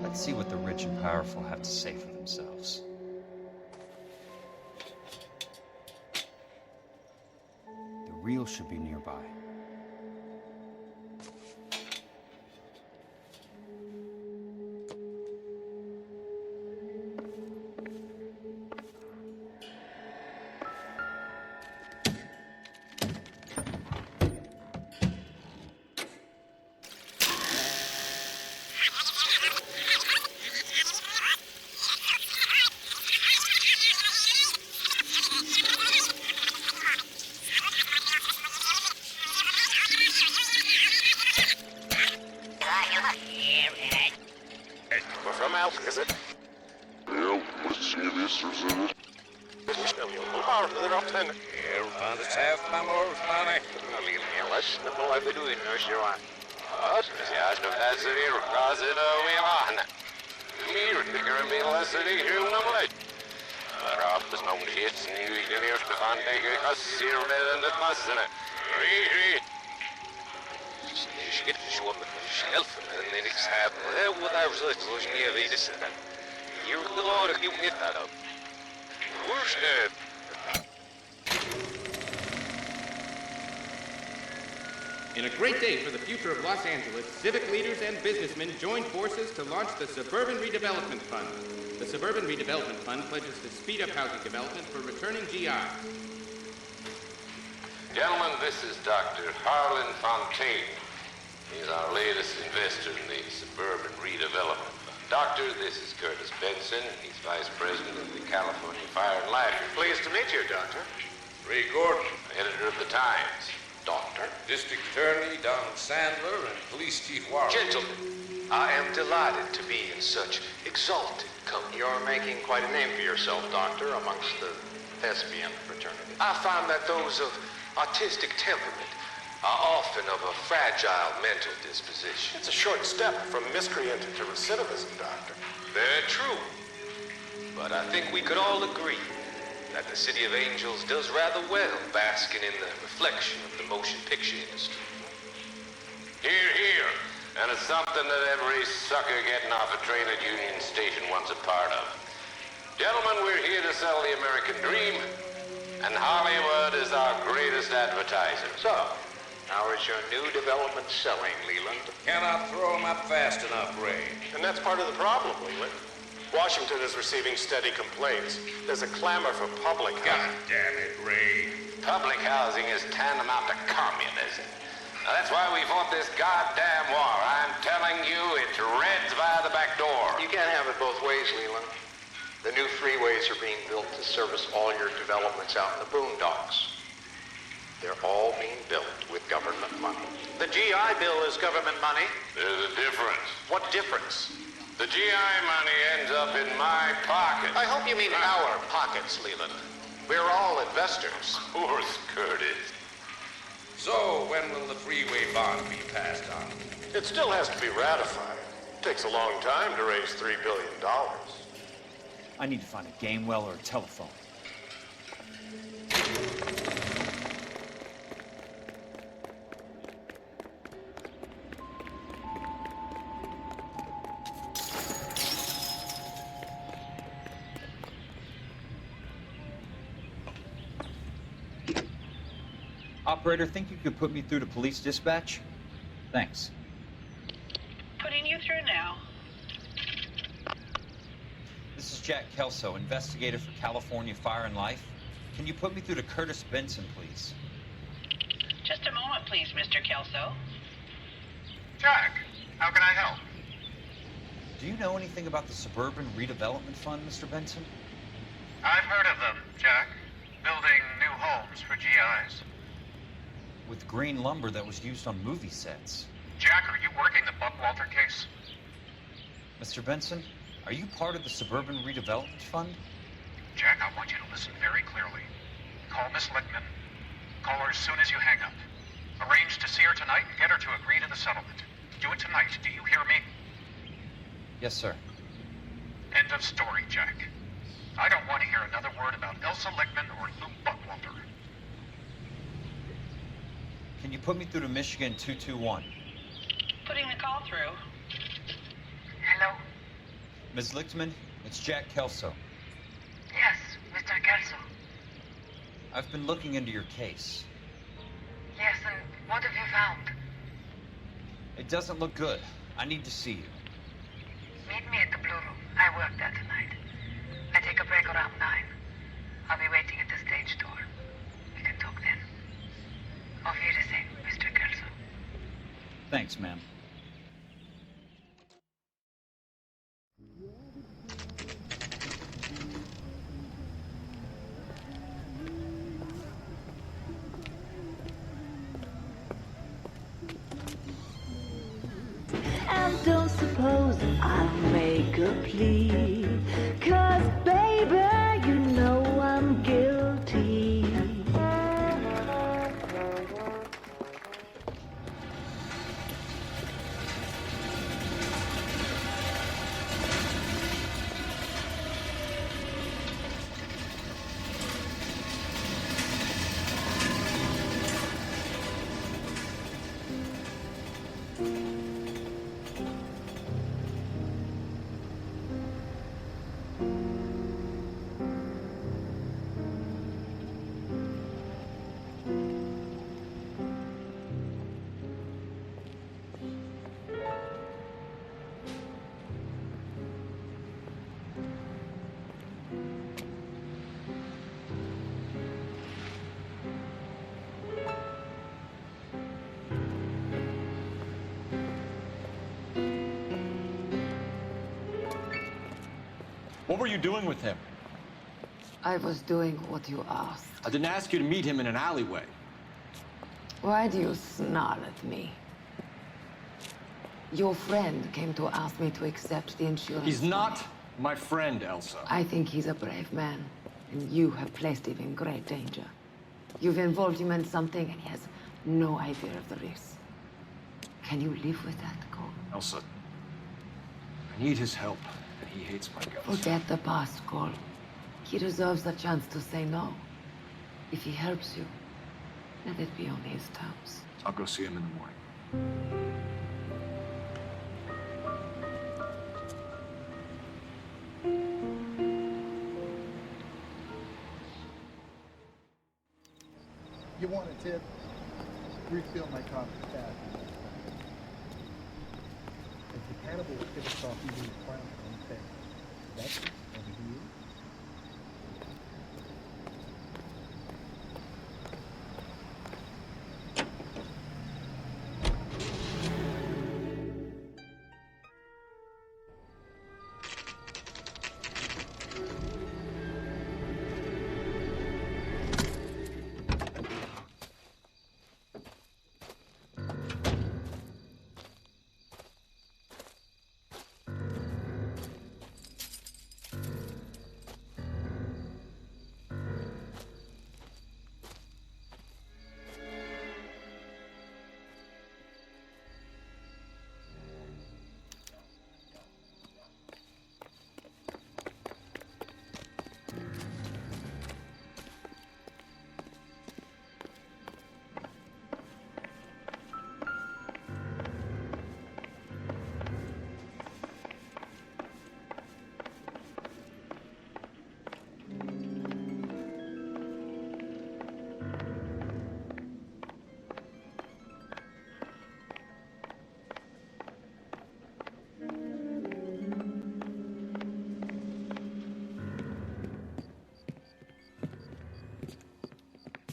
Let's see what the rich and powerful have to say for themselves. The reel should be nearby. In a great day for the future of Los Angeles, civic leaders and businessmen joined forces to launch the Suburban Redevelopment Fund. The Suburban Redevelopment Fund pledges to speed up housing development for returning GIs. Gentlemen, this is Dr. Harlan Fontaine. He's our latest investor in the Suburban Redevelopment Fund. Doctor, this is Curtis Benson. He's Vice President of the California Fire and Life. Pleased to meet you, Doctor. Ray Gordon, editor of the Times. Doctor. District Attorney Donald Sandler and Police Chief Warren. Gentlemen, I am delighted to be in such exalted company. You're making quite a name for yourself, Doctor, amongst the thespian fraternity. I find that those of artistic temperament are often of a fragile mental disposition. It's a short step from miscreant to recidivism, Doctor. Very true. But I think we could all agree that the City of Angels does rather well basking in the reflection of the motion picture industry. Hear, hear. And it's something that every sucker getting off a train at Union Station wants a part of. Gentlemen, we're here to sell the American dream, and Hollywood is our greatest advertiser. So, how is your new development selling, Leland? Cannot throw them up fast enough, Ray. And that's part of the problem, Leland. Washington is receiving steady complaints. There's a clamor for public housing. God damn it, Ray. Public housing is tantamount to communism. Now, that's why we fought this goddamn war. I'm telling you, it's Reds via the back door. You can't have it both ways, Leland. The new freeways are being built to service all your developments out in the boondocks. They're all being built with government money. The GI Bill is government money. There's a difference. What difference? The GI money ends up in my pocket. I hope you mean our pockets, Leland. We're all investors. Of course, Curtis. So, when will the freeway bond be passed on? It still has to be ratified. It takes a long time to raise $3 billion. I need to find a game well or a telephone. Operator, think you could put me through to police dispatch? Thanks. Putting you through now. This is Jack Kelso, investigator for California Fire and Life. Can you put me through to Curtis Benson, please? Just a moment, please, Mr. Kelso. Jack, how can I help? Do you know anything about the Suburban Redevelopment Fund, Mr. Benson? I've heard of them, Jack. Building new homes for GIs. With green lumber that was used on movie sets. Jack, are you working the Buckwalter case? Mr. Benson, are you part of the Suburban Redevelopment Fund? Jack, I want you to listen very clearly. Call Miss Lickman. Call her as soon as you hang up. Arrange to see her tonight and get her to agree to the settlement. Do it tonight, do you hear me? Yes, sir. End of story, Jack. I don't want to hear another word about Elsa Lickman or Luke Buckwalter. Can you put me through to Michigan 221? Putting the call through. Hello? Ms. Lichtman, it's Jack Kelso. Yes, Mr. Kelso. I've been looking into your case. Yes, and what have you found? It doesn't look good. I need to see you. Meet me at the Blue Room. I work there tonight. I take a break around 9. I'll be waiting at the stage door. We can talk then. Auf Wiedersehen, Mr. Kelso. Thanks, ma'am. And don't suppose I'll make a plea, 'cause baby, you know I'm guilty. What were you doing with him? I was doing what you asked. I didn't ask you to meet him in an alleyway. Why do you snarl at me? Your friend came to ask me to accept the insurance. He's not my friend, Elsa. I think he's a brave man, and you have placed him in great danger. You've involved him in something, and he has no idea of the risk. Can you live with that, Cole? Elsa, I need his help, and he hates my guts. Forget the past, Cole. He deserves a chance to say no. If he helps you, let it be on his terms. I'll go see him in the morning. You want a tip? Refill my coffee fast. If the cannibal finished off eating the crown on the face, that's it. Over to you.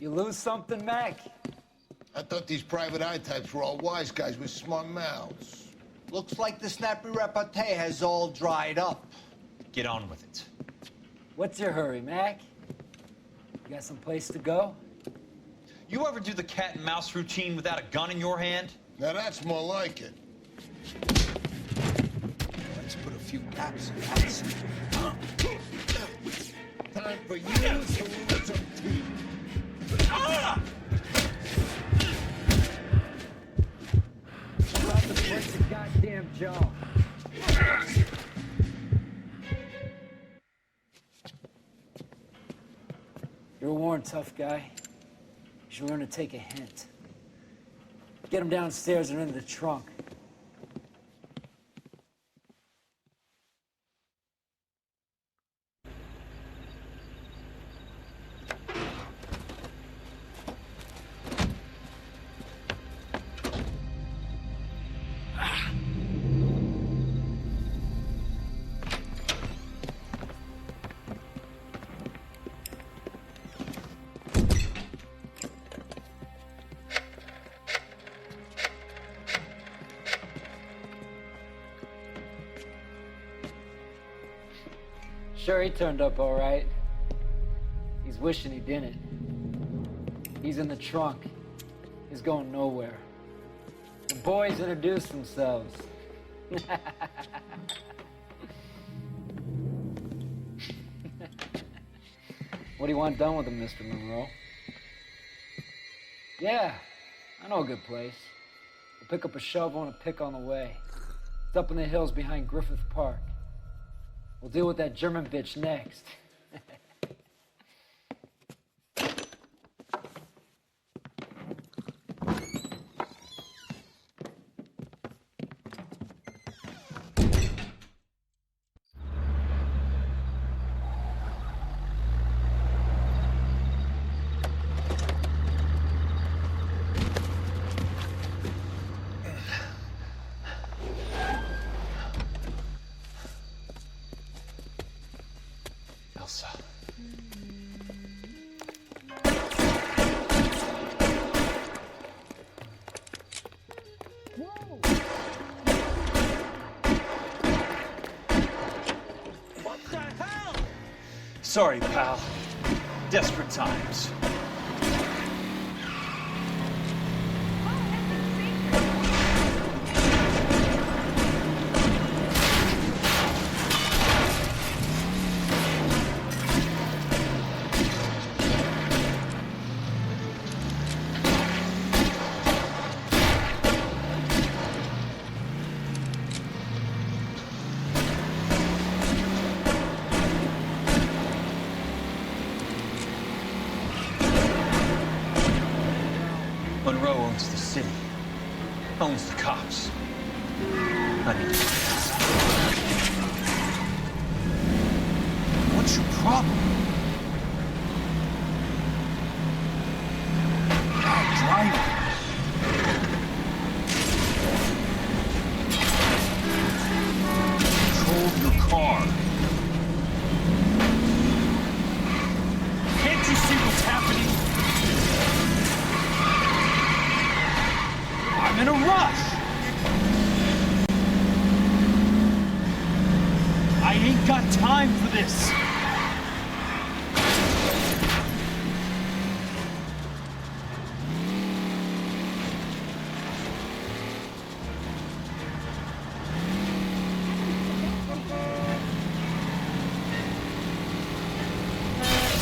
You lose something, Mac? I thought these private eye types were all wise guys with smart mouths. Looks like the snappy repartee has all dried up. Get on with it. What's your hurry, Mac? You got some place to go? You ever do the cat and mouse routine without a gun in your hand? Now that's more like it. Let's put a few taps in that. Time for you to lose some teeth. About to break the goddamn jaw. You're a worn, tough guy. You should learn to take a hint. Get him downstairs and into the trunk. Sure, he turned up all right. He's wishing he didn't. He's in the trunk. He's going nowhere. The boys introduced themselves. What do you want done with him, Mr. Monroe? Yeah, I know a good place. We'll pick up a shovel and a pick on the way. It's up in the hills behind Griffith Park. We'll deal with that German bitch next. Elsa. What the hell? Sorry, pal. Desperate times. Monroe owns the city, owns the cops. I need to find Elsa. What's your problem? Now drive. Control your car. Can't you see what's happening? I'm in a rush! I ain't got time for this!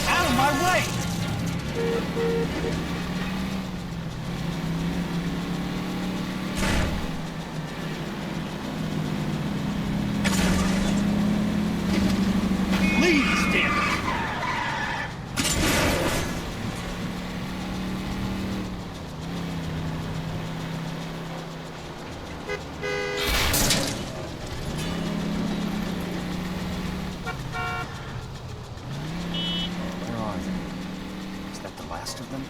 Out of my way! Please, damn it! Where are they? Is that the last of them?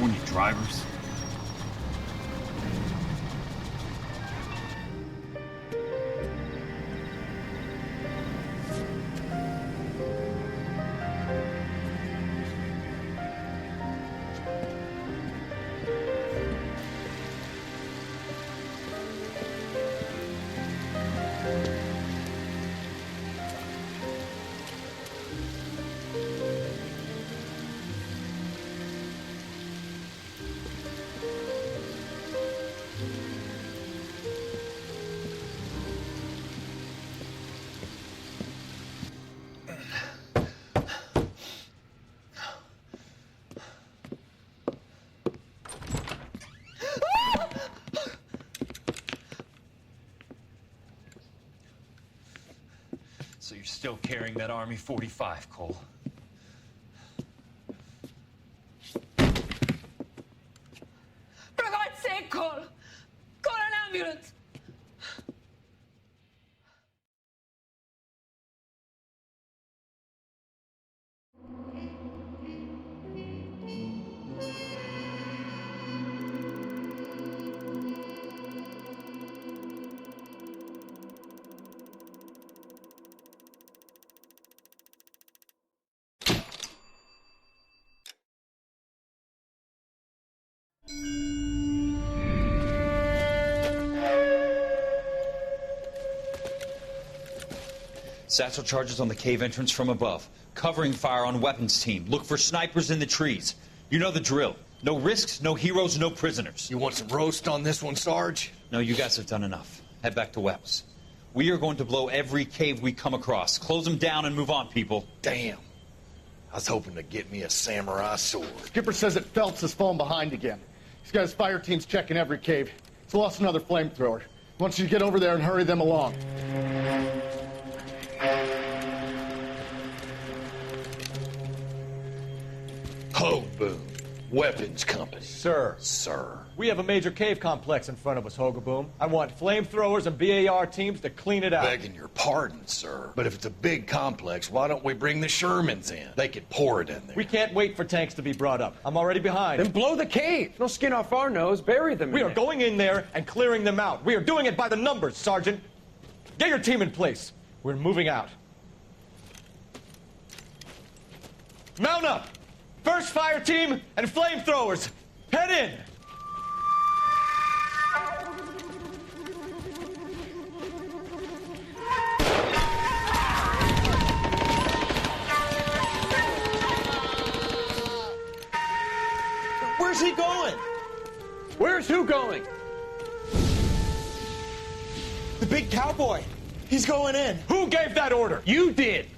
California drivers. So you're still carrying that Army 45, Cole? For God's sake, Cole! Call an ambulance! Satchel charges on the cave entrance from above. Covering fire on weapons team. Look for snipers in the trees. You know the drill. No risks, no heroes, no prisoners. You want some roast on this one, Sarge? No, you guys have done enough. Head back to Webb's. We are going to blow every cave we come across. Close them down and move on, people. Damn. I was hoping to get me a samurai sword. Skipper says that Phelps has fallen behind again. He's got his fire teams checking every cave. He's lost another flamethrower. He wants you to get over there and hurry them along. Hoboom. Weapons Company. Sir. Sir. We have a major cave complex in front of us, Hogaboom. I want flamethrowers and BAR teams to clean it out. Begging your pardon, sir. But if it's a big complex, why don't we bring the Shermans in? They could pour it in there. We can't wait for tanks to be brought up. I'm already behind. Then blow the cave. No skin off our nose. Bury them We are going in there and clearing them out. We are doing it by the numbers, Sergeant. Get your team in place. We're moving out. Mount up! First fire team and flamethrowers. Head in! Where's he going? Where's who going? The big cowboy. He's going in. Who gave that order? You did.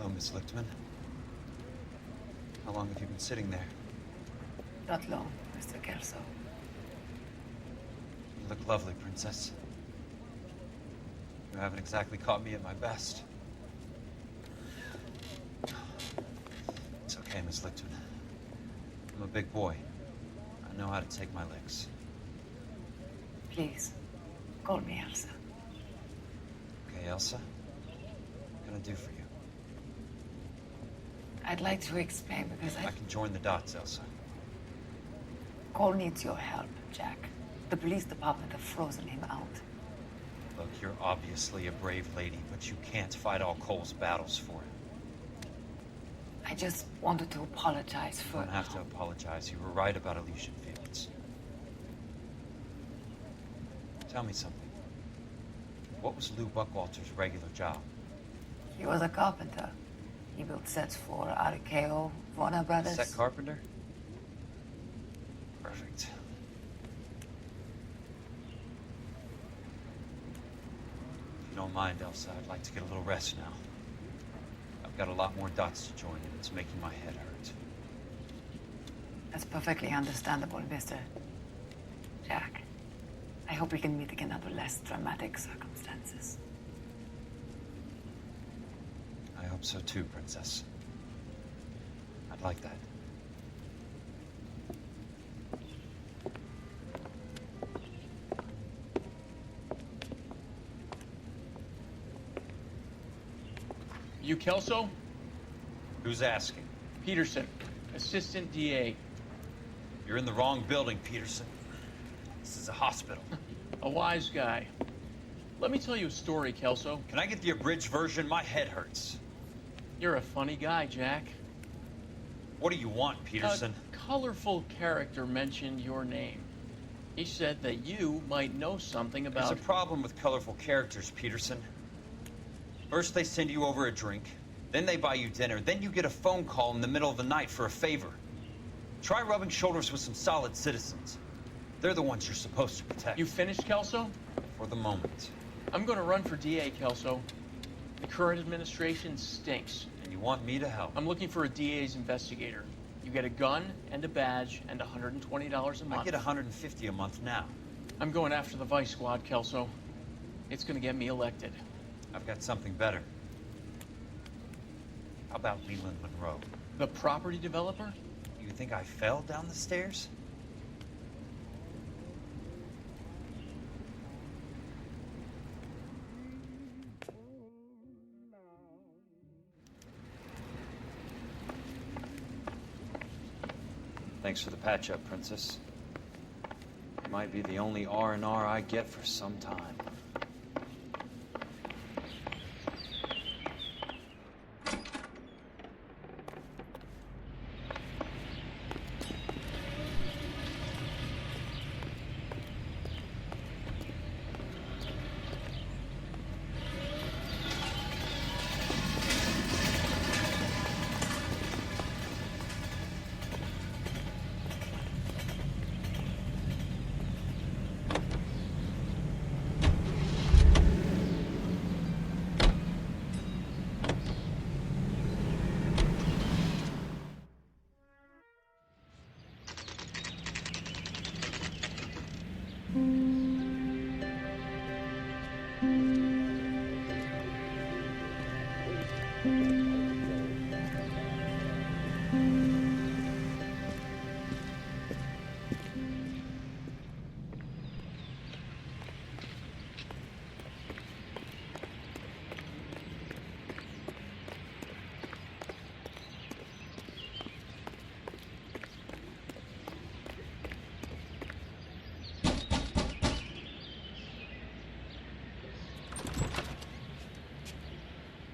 Hello, Miss Lichtman. How long have you been sitting there? Not long, Mr. Kelso. You look lovely, Princess. You haven't exactly caught me at my best. It's okay, Miss Lichtman. I'm a big boy. I know how to take my licks. Please, call me Elsa. Okay, Elsa? What can I do for you? I'd like to explain because I can join the dots, Elsa. Cole needs your help, Jack. The police department have frozen him out. Look, you're obviously a brave lady, but you can't fight all Cole's battles for him. I just wanted to apologize for... You don't have to apologize. You were right about Elysian Fields. Tell me something. What was Lou Buckwalter's regular job? He was a carpenter. He built sets for RKO, Warner Brothers. Set carpenter? Perfect. If you don't mind, Elsa, I'd like to get a little rest now. I've got a lot more dots to join, and it's making my head hurt. That's perfectly understandable, Mr. Jack. I hope we can meet again under less dramatic circumstances. I hope so too, Princess. I'd like that. You Kelso? Who's asking? Peterson, Assistant DA. You're in the wrong building, Peterson. This is a hospital. A wise guy. Let me tell you a story, Kelso. Can I get the abridged version? My head hurts. You're a funny guy, Jack. What do you want, Peterson? A colorful character mentioned your name. He said that you might know something about... There's a problem with colorful characters, Peterson. First they send you over a drink, then they buy you dinner, then you get a phone call in the middle of the night for a favor. Try rubbing shoulders with some solid citizens. They're the ones you're supposed to protect. You finished, Kelso? For the moment. I'm going to run for DA, Kelso. The current administration stinks. And you want me to help? I'm looking for a DA's investigator. You get a gun and a badge and $120 a month. I get $150 a month now. I'm going after the Vice Squad, Kelso. It's going to get me elected. I've got something better. How about Leland Monroe? The property developer? You think I fell down the stairs? Thanks for the patch-up, Princess. It might be the only R&R I get for some time.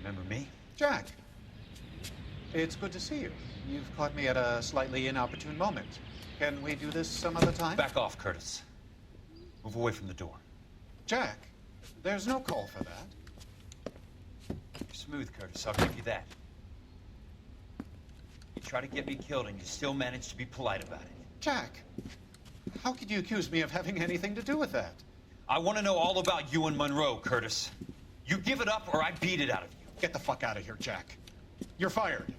Remember me? Jack, it's good to see you. You've caught me at a slightly inopportune moment. Can we do this some other time? Back off, Curtis. Move away from the door. Jack, there's no call for that. You're smooth, Curtis. I'll give you that. You try to get me killed and you still manage to be polite about it. Jack, how could you accuse me of having anything to do with that? I want to know all about you and Monroe, Curtis. You give it up or I beat it out of you. Get the fuck out of here, Jack. You're fired.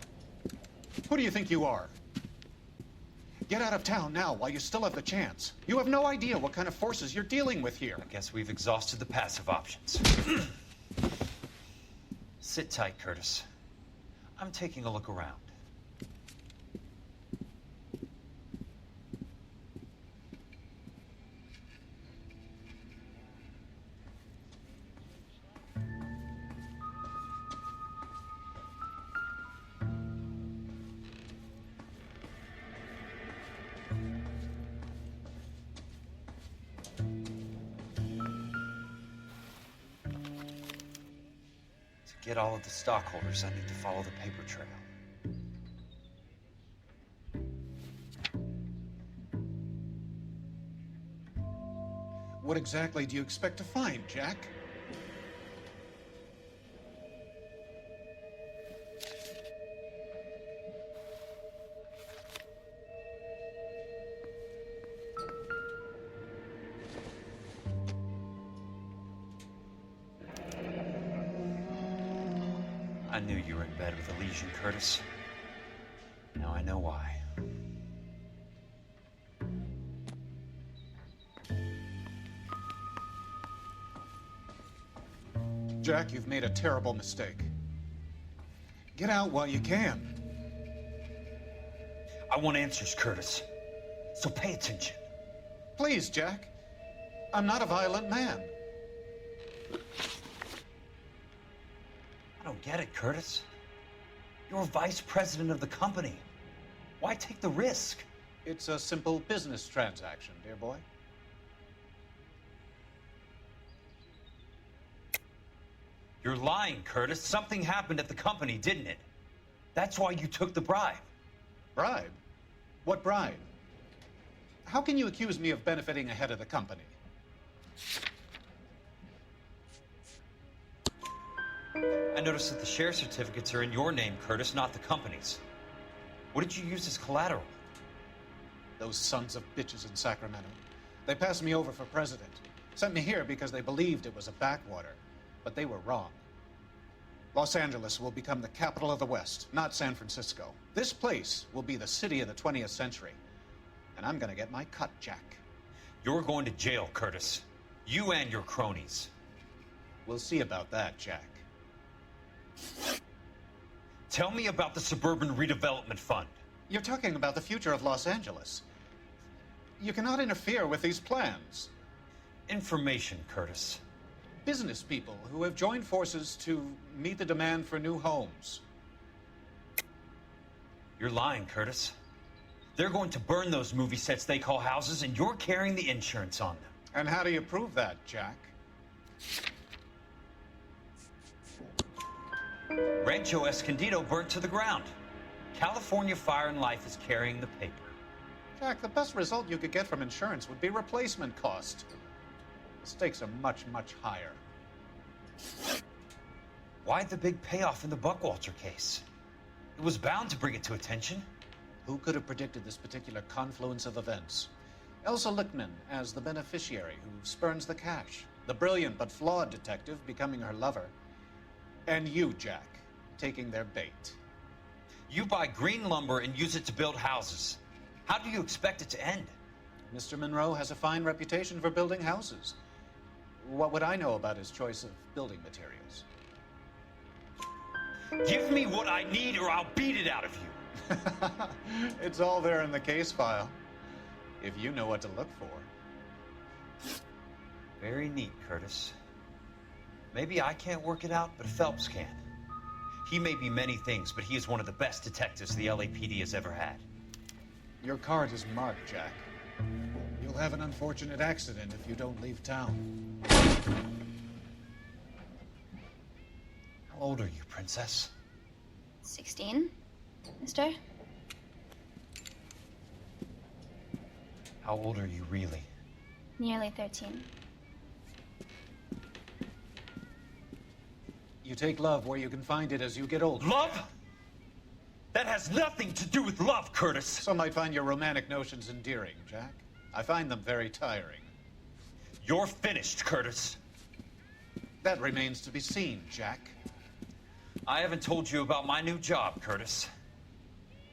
Who do you think you are? Get out of town now while you still have the chance. You have no idea what kind of forces you're dealing with here. I guess we've exhausted the passive options. Sit tight, Curtis. I'm taking a look around. Get all of the stockholders, I need to follow the paper trail. What exactly do you expect to find, Jack? I knew you were in bed with a Legion, Curtis. Now I know why. Jack, you've made a terrible mistake. Get out while you can. I want answers, Curtis. So pay attention. Please, Jack. I'm not a violent man. I don't get it, Curtis. You're vice president of the company. Why take the risk? It's a simple business transaction, dear boy. You're lying, Curtis. Something happened at the company, didn't it? That's why you took the bribe. Bribe? What bribe? How can you accuse me of benefiting ahead of the company? I noticed that the share certificates are in your name, Curtis, not the company's. What did you use as collateral? Those sons of bitches in Sacramento. They passed me over for president. Sent me here because they believed it was a backwater. But they were wrong. Los Angeles will become the capital of the West, not San Francisco. This place will be the city of the 20th century. And I'm gonna get my cut, Jack. You're going to jail, Curtis. You and your cronies. We'll see about that, Jack. Tell me about the Suburban Redevelopment Fund. You're talking about the future of Los Angeles. You cannot interfere with these plans. Information, Curtis. Business people who have joined forces to meet the demand for new homes. You're lying, Curtis. They're going to burn those movie sets they call houses, and you're carrying the insurance on them. And how do you prove that, Jack? Rancho Escondido burnt to the ground. California Fire and Life is carrying the paper. Jack, the best result you could get from insurance would be replacement cost. The stakes are much, much higher. Why the big payoff in the Buckwalter case? It was bound to bring it to attention. Who could have predicted this particular confluence of events? Elsa Lichtman as the beneficiary who spurns the cash. The brilliant but flawed detective becoming her lover. And you, Jack, taking their bait. You buy green lumber and use it to build houses. How do you expect it to end? Mr. Monroe has a fine reputation for building houses. What would I know about his choice of building materials? Give me what I need or I'll beat it out of you. It's all there in the case file, if you know what to look for. Very neat, Curtis. Maybe I can't work it out, but Phelps can. He may be many things, but he is one of the best detectives the LAPD has ever had. Your card is marked, Jack. You'll have an unfortunate accident if you don't leave town. How old are you, Princess? 16, mister? How old are you really? Nearly 13. You take love where you can find it as you get older. Love? That has nothing to do with love, Curtis. Some might find your romantic notions endearing, Jack. I find them very tiring. You're finished, Curtis. That remains to be seen, Jack. I haven't told you about my new job, Curtis.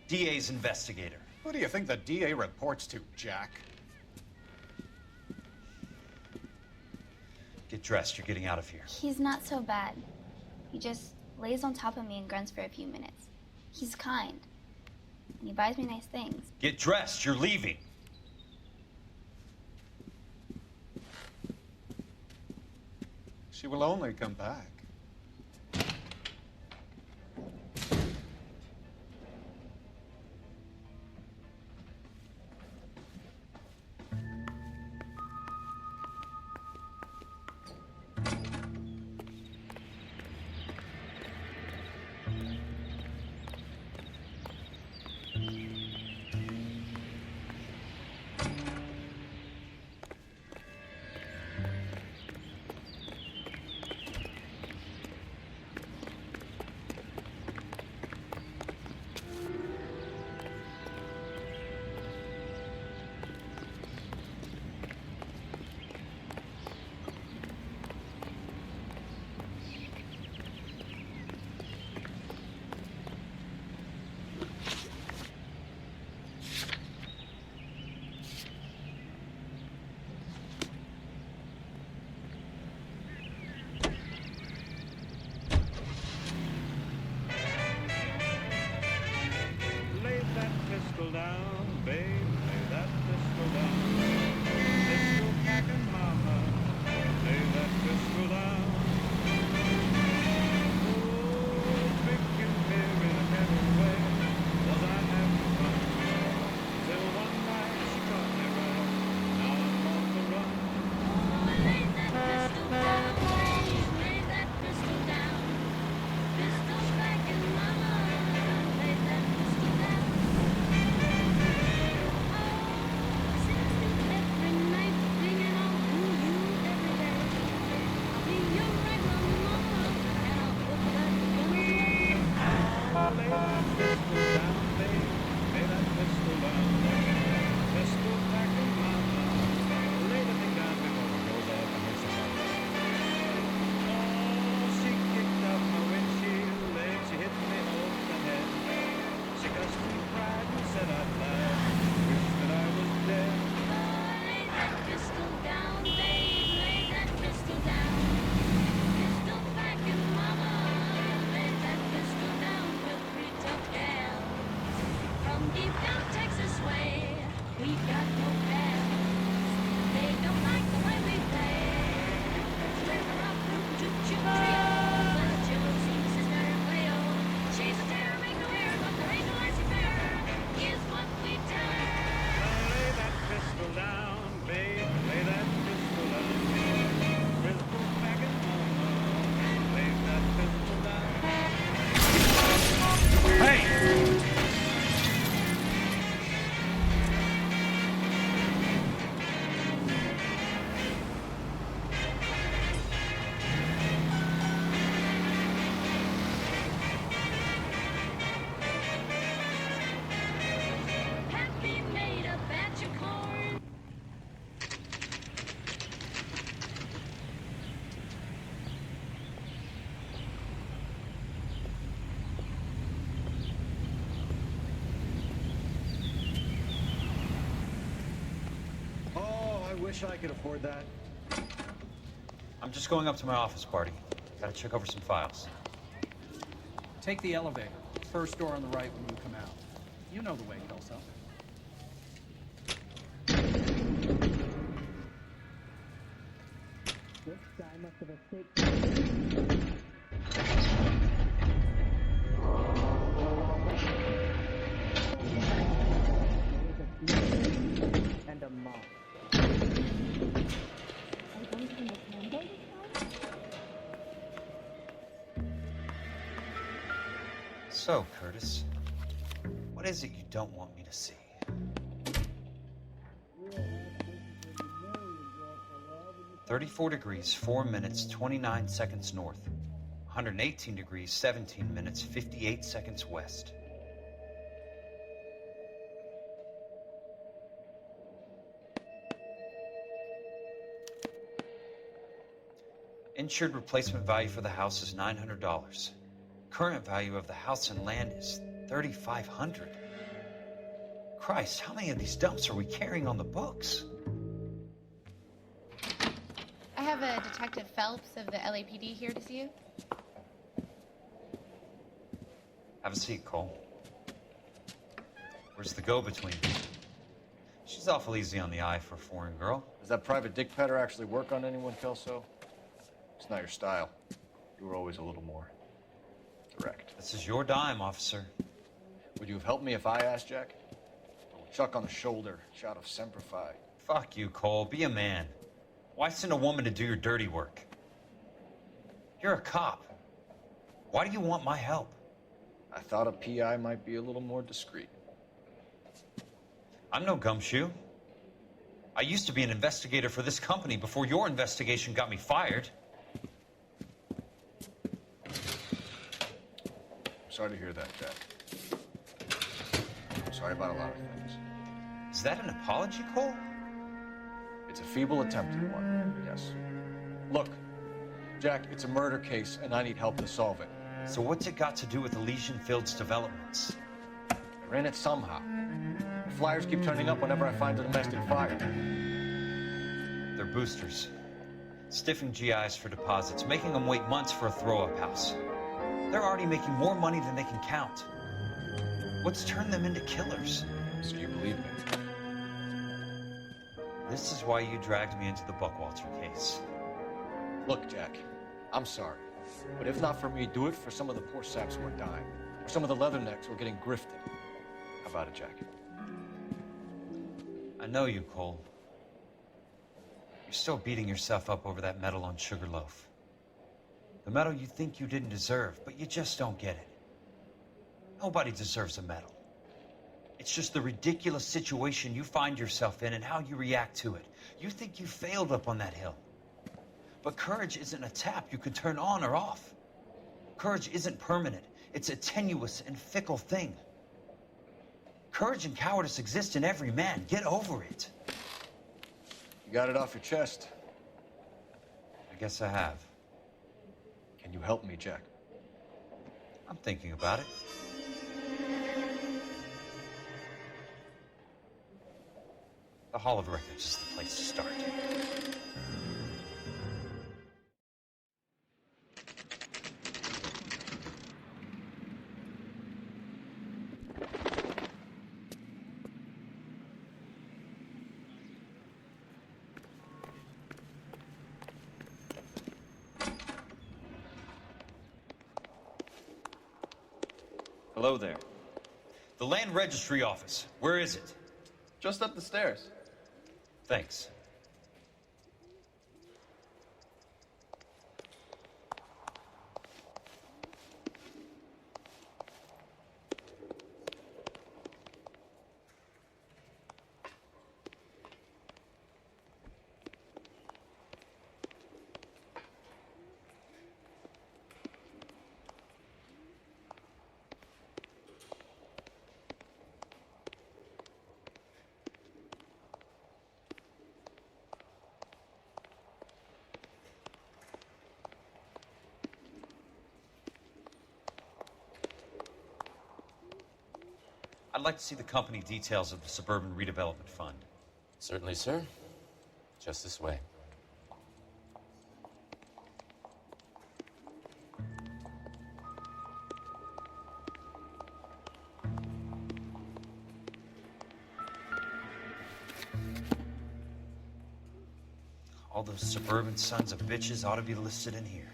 DA's investigator. Who do you think the DA reports to, Jack? Get dressed, you're getting out of here. He's not so bad. He just lays on top of me and grunts for a few minutes. He's kind. And he buys me nice things. Get dressed, you're leaving. She will only come back. Wish I could afford that. I'm just going up to my office party. Gotta check over some files. Take the elevator. First door on the right when you come out. You know the way, Kelso. This guy must have escaped. And a moth. So, Curtis, what is it you don't want me to see? "34 degrees, 4 minutes, 29 seconds north. 118 degrees, 17 minutes, 58 seconds west." Insured replacement value for the house is $900. Current value of the house and land is $3,500. Christ, how many of these dumps are we carrying on the books? I have a Detective Phelps of the LAPD here to see you. Have a seat, Cole. Where's the go-between? She's awful easy on the eye for a foreign girl. Does that private dick petter actually work on anyone, Kelso? It's not your style. You were always a little more direct. This is your dime, officer. Would you have helped me if I asked, Jack? A chuck on the shoulder, shot of Semper Fi. Fuck you, Cole. Be a man. Why send a woman to do your dirty work? You're a cop. Why do you want my help? I thought a PI might be a little more discreet. I'm no gumshoe. I used to be an investigator for this company before your investigation got me fired. Sorry to hear that, Jack. I'm sorry about a lot of things. Is that an apology, Cole? It's a feeble attempt at one, yes. Look, Jack, it's a murder case, and I need help to solve it. So what's it got to do with Elysian Fields developments? They're in it somehow. The flyers keep turning up whenever I find a domestic fire. They're boosters. Stiffing GIs for deposits, making them wait months for a throw-up house. They're already making more money than they can count. What's turned them into killers? So you believe me? This is why you dragged me into the Buckwalter case. Look, Jack, I'm sorry. But if not for me, do it for some of the poor saps who are dying. Or some of the leathernecks who are getting grifted. How about it, Jack? I know you, Cole. You're still beating yourself up over that medal on Sugarloaf. The medal you think you didn't deserve, but you just don't get it. Nobody deserves a medal. It's just the ridiculous situation you find yourself in and how you react to it. You think you failed up on that hill. But courage isn't a tap you can turn on or off. Courage isn't permanent. It's a tenuous and fickle thing. Courage and cowardice exist in every man. Get over it. You got it off your chest. I guess I have. Can you help me, Jack? I'm thinking about it. The Hall of Records is the place to start. Hello there. The Land Registry Office. Where is it? Just up the stairs. Thanks. I'd like to see the company details of the Suburban Redevelopment Fund. Certainly, sir. Just this way. All those suburban sons of bitches ought to be listed in here.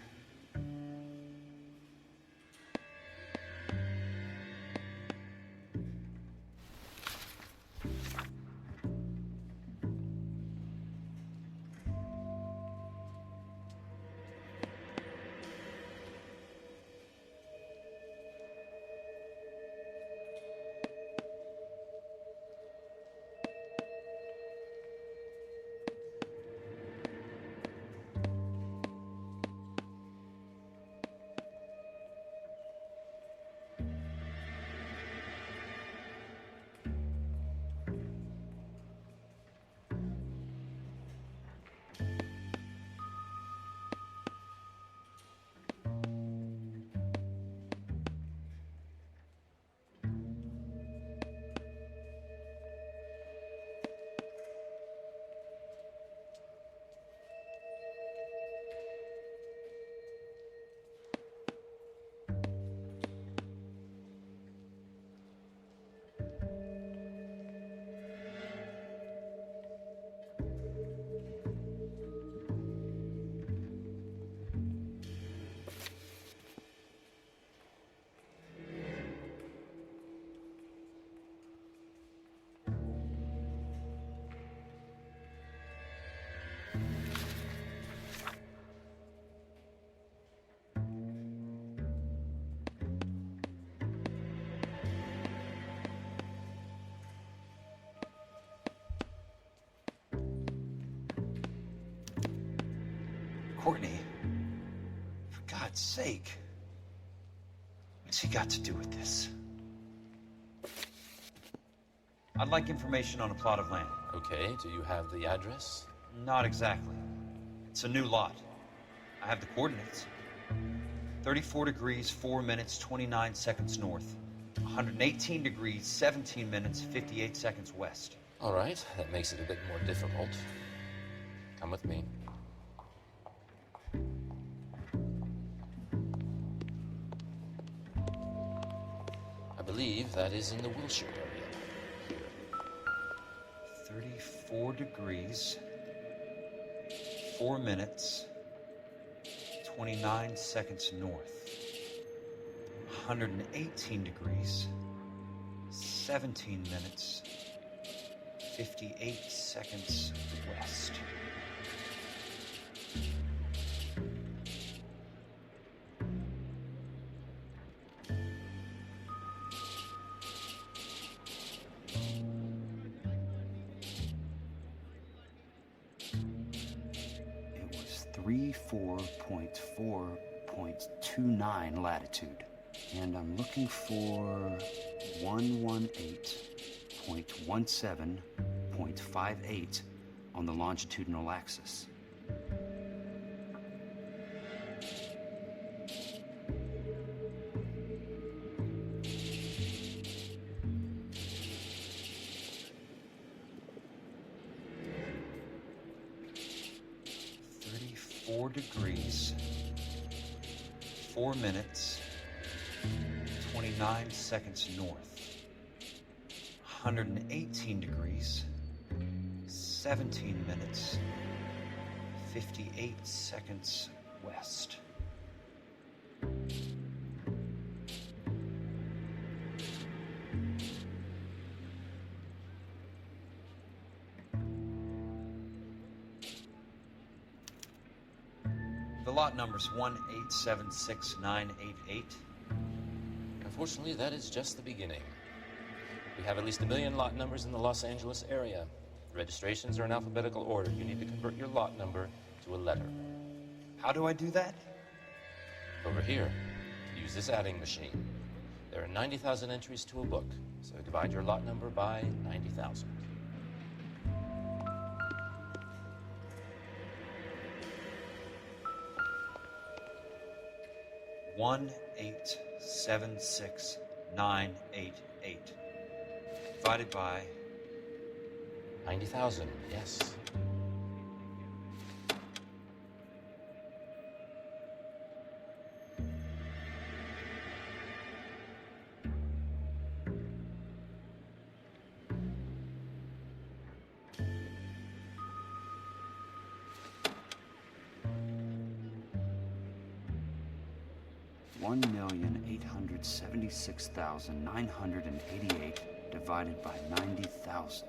Courtney, for God's sake, what's he got to do with this? I'd like information on a plot of land. Okay, do you have the address? Not exactly. It's a new lot. I have the coordinates. 34 degrees, 4 minutes, 29 seconds north. 118 degrees, 17 minutes, 58 seconds west. All right, that makes it a bit more difficult. Come with me. I believe that is in the Wilshire area. 34 degrees, 4 minutes, 29 seconds north. 118 degrees, 17 minutes, 58 seconds west. It was 34.4.29 latitude. And I'm looking for 118.17.58 on the longitudinal axis. Degrees, 4 minutes, 29 seconds north, 118 degrees, 17 minutes, 58 seconds west. The lot number's 1876988. Unfortunately, that is just the beginning. We have at least 1 million lot numbers in the Los Angeles area. Registrations are in alphabetical order. You need to convert your lot number to a letter. How do I do that? Over here, use this adding machine. There are 90,000 entries to a book, so divide your lot number by 90,000. One 1876988 divided by 90,000. Yes. $1,876,988 divided by 90,000.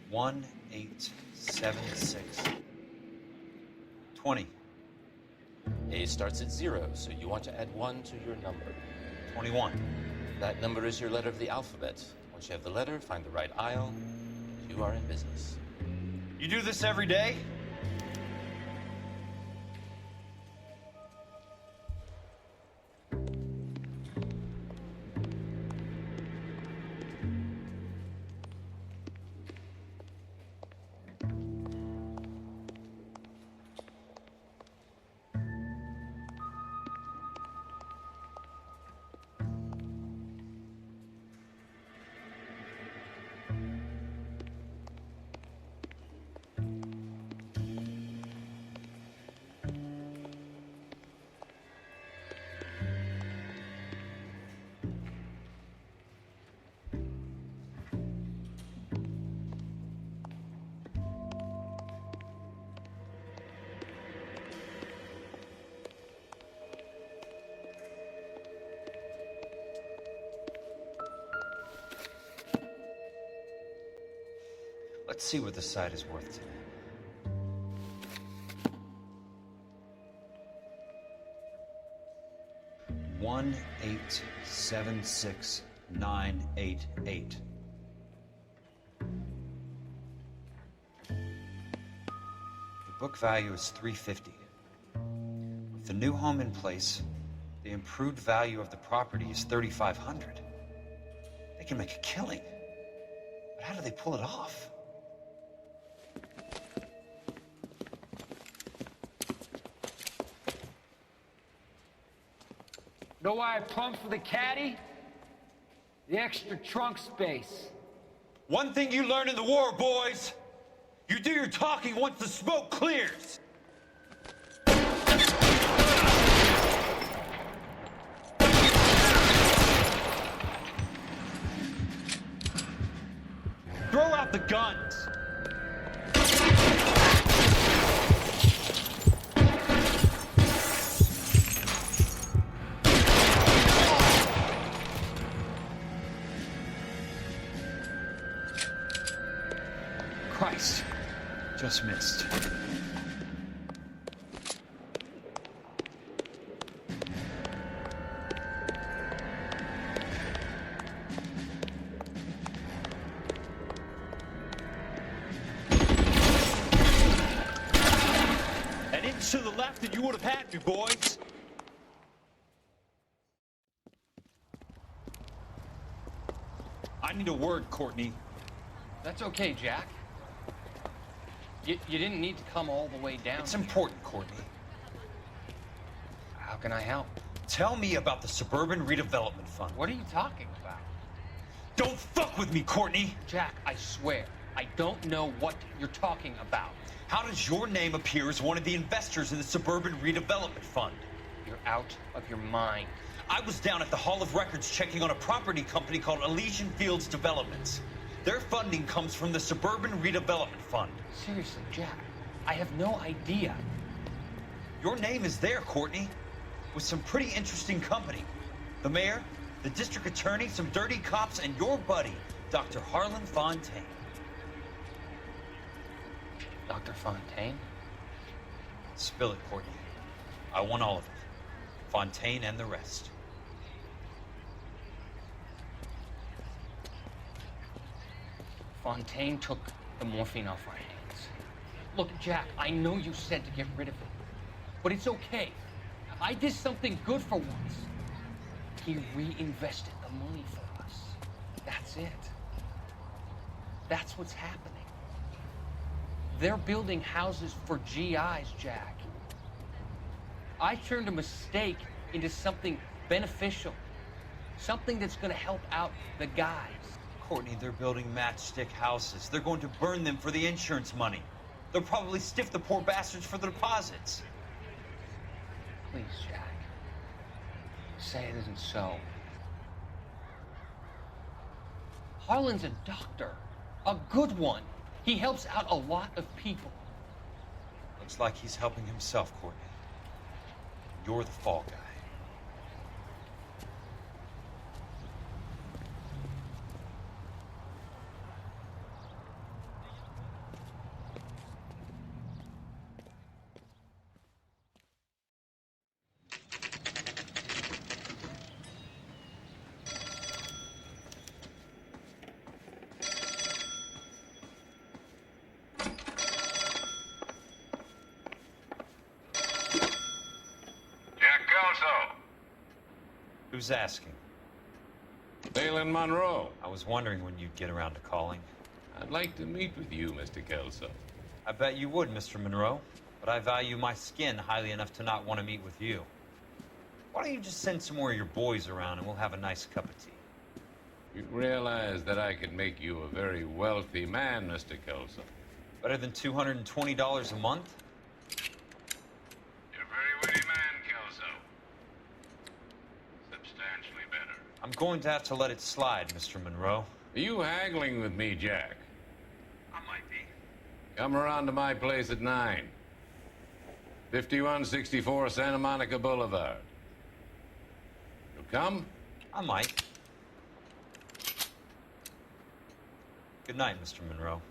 One 876 20. A starts at 0, so you want to add 1 to your number. 21. That number is your letter of the alphabet. Once you have the letter, find the right aisle. You are in business. You do this every day? Let's see what the site is worth today. $1,876,988. The book value is $350. With the new home in place, the improved value of the property is $3,500. They can make a killing. But how do they pull it off? Know why I plumbed for the caddy? The extra trunk space. One thing you learn in the war, boys, you do your talking once the smoke clears. Throw out the guns. Christ, just missed. insisted, you would have had me, boys. I need a word, Courtney. That's okay, Jack. You didn't need to come all the way down. It's important, Courtney. How can I help? Tell me about the Suburban Redevelopment Fund. What are you talking about? Don't fuck with me, Courtney! Jack, I swear, I don't know what you're talking about. How does your name appear as one of the investors in the Suburban Redevelopment Fund? You're out of your mind. I was down at the Hall of Records checking on a property company called Elysian Fields Developments. Their funding comes from the Suburban Redevelopment Fund. Seriously, Jack, I have no idea. Your name is there, Courtney, with some pretty interesting company. The mayor, the district attorney, some dirty cops, and your buddy, Dr. Harlan Fontaine. Dr. Fontaine? Spill it, Courtney. I want all of it. Fontaine and the rest. Fontaine took the morphine off our hands. Look, Jack, I know you said to get rid of it, but it's okay. I did something good for once. He reinvested the money for us. That's it. That's what's happening. They're building houses for GIs, Jack. I turned a mistake into something beneficial. Something that's gonna help out the guys. Courtney, they're building matchstick houses. They're going to burn them for the insurance money. They'll probably stiff the poor bastards for the deposits. Please, Jack. Say it isn't so. Harlan's a doctor. A good one. He helps out a lot of people. Looks like he's helping himself, Courtney. You're the fall guy. Kelso. Who's asking? Balin Monroe. I was wondering when you'd get around to calling. I'd like to meet with you, Mr. Kelso. I bet you would, Mr. Monroe. But I value my skin highly enough to not want to meet with you. Why don't you just send some more of your boys around and we'll have a nice cup of tea? You realize that I could make you a very wealthy man, Mr. Kelso. Better than $220 a month? You're a very witty man, Kelso. Substantially better. I'm going to have to let it slide, Mr. Monroe. Are you haggling with me, Jack? I might be. Come around to my place at 9. 5164 Santa Monica Boulevard. You'll come? I might. Good night, Mr. Monroe.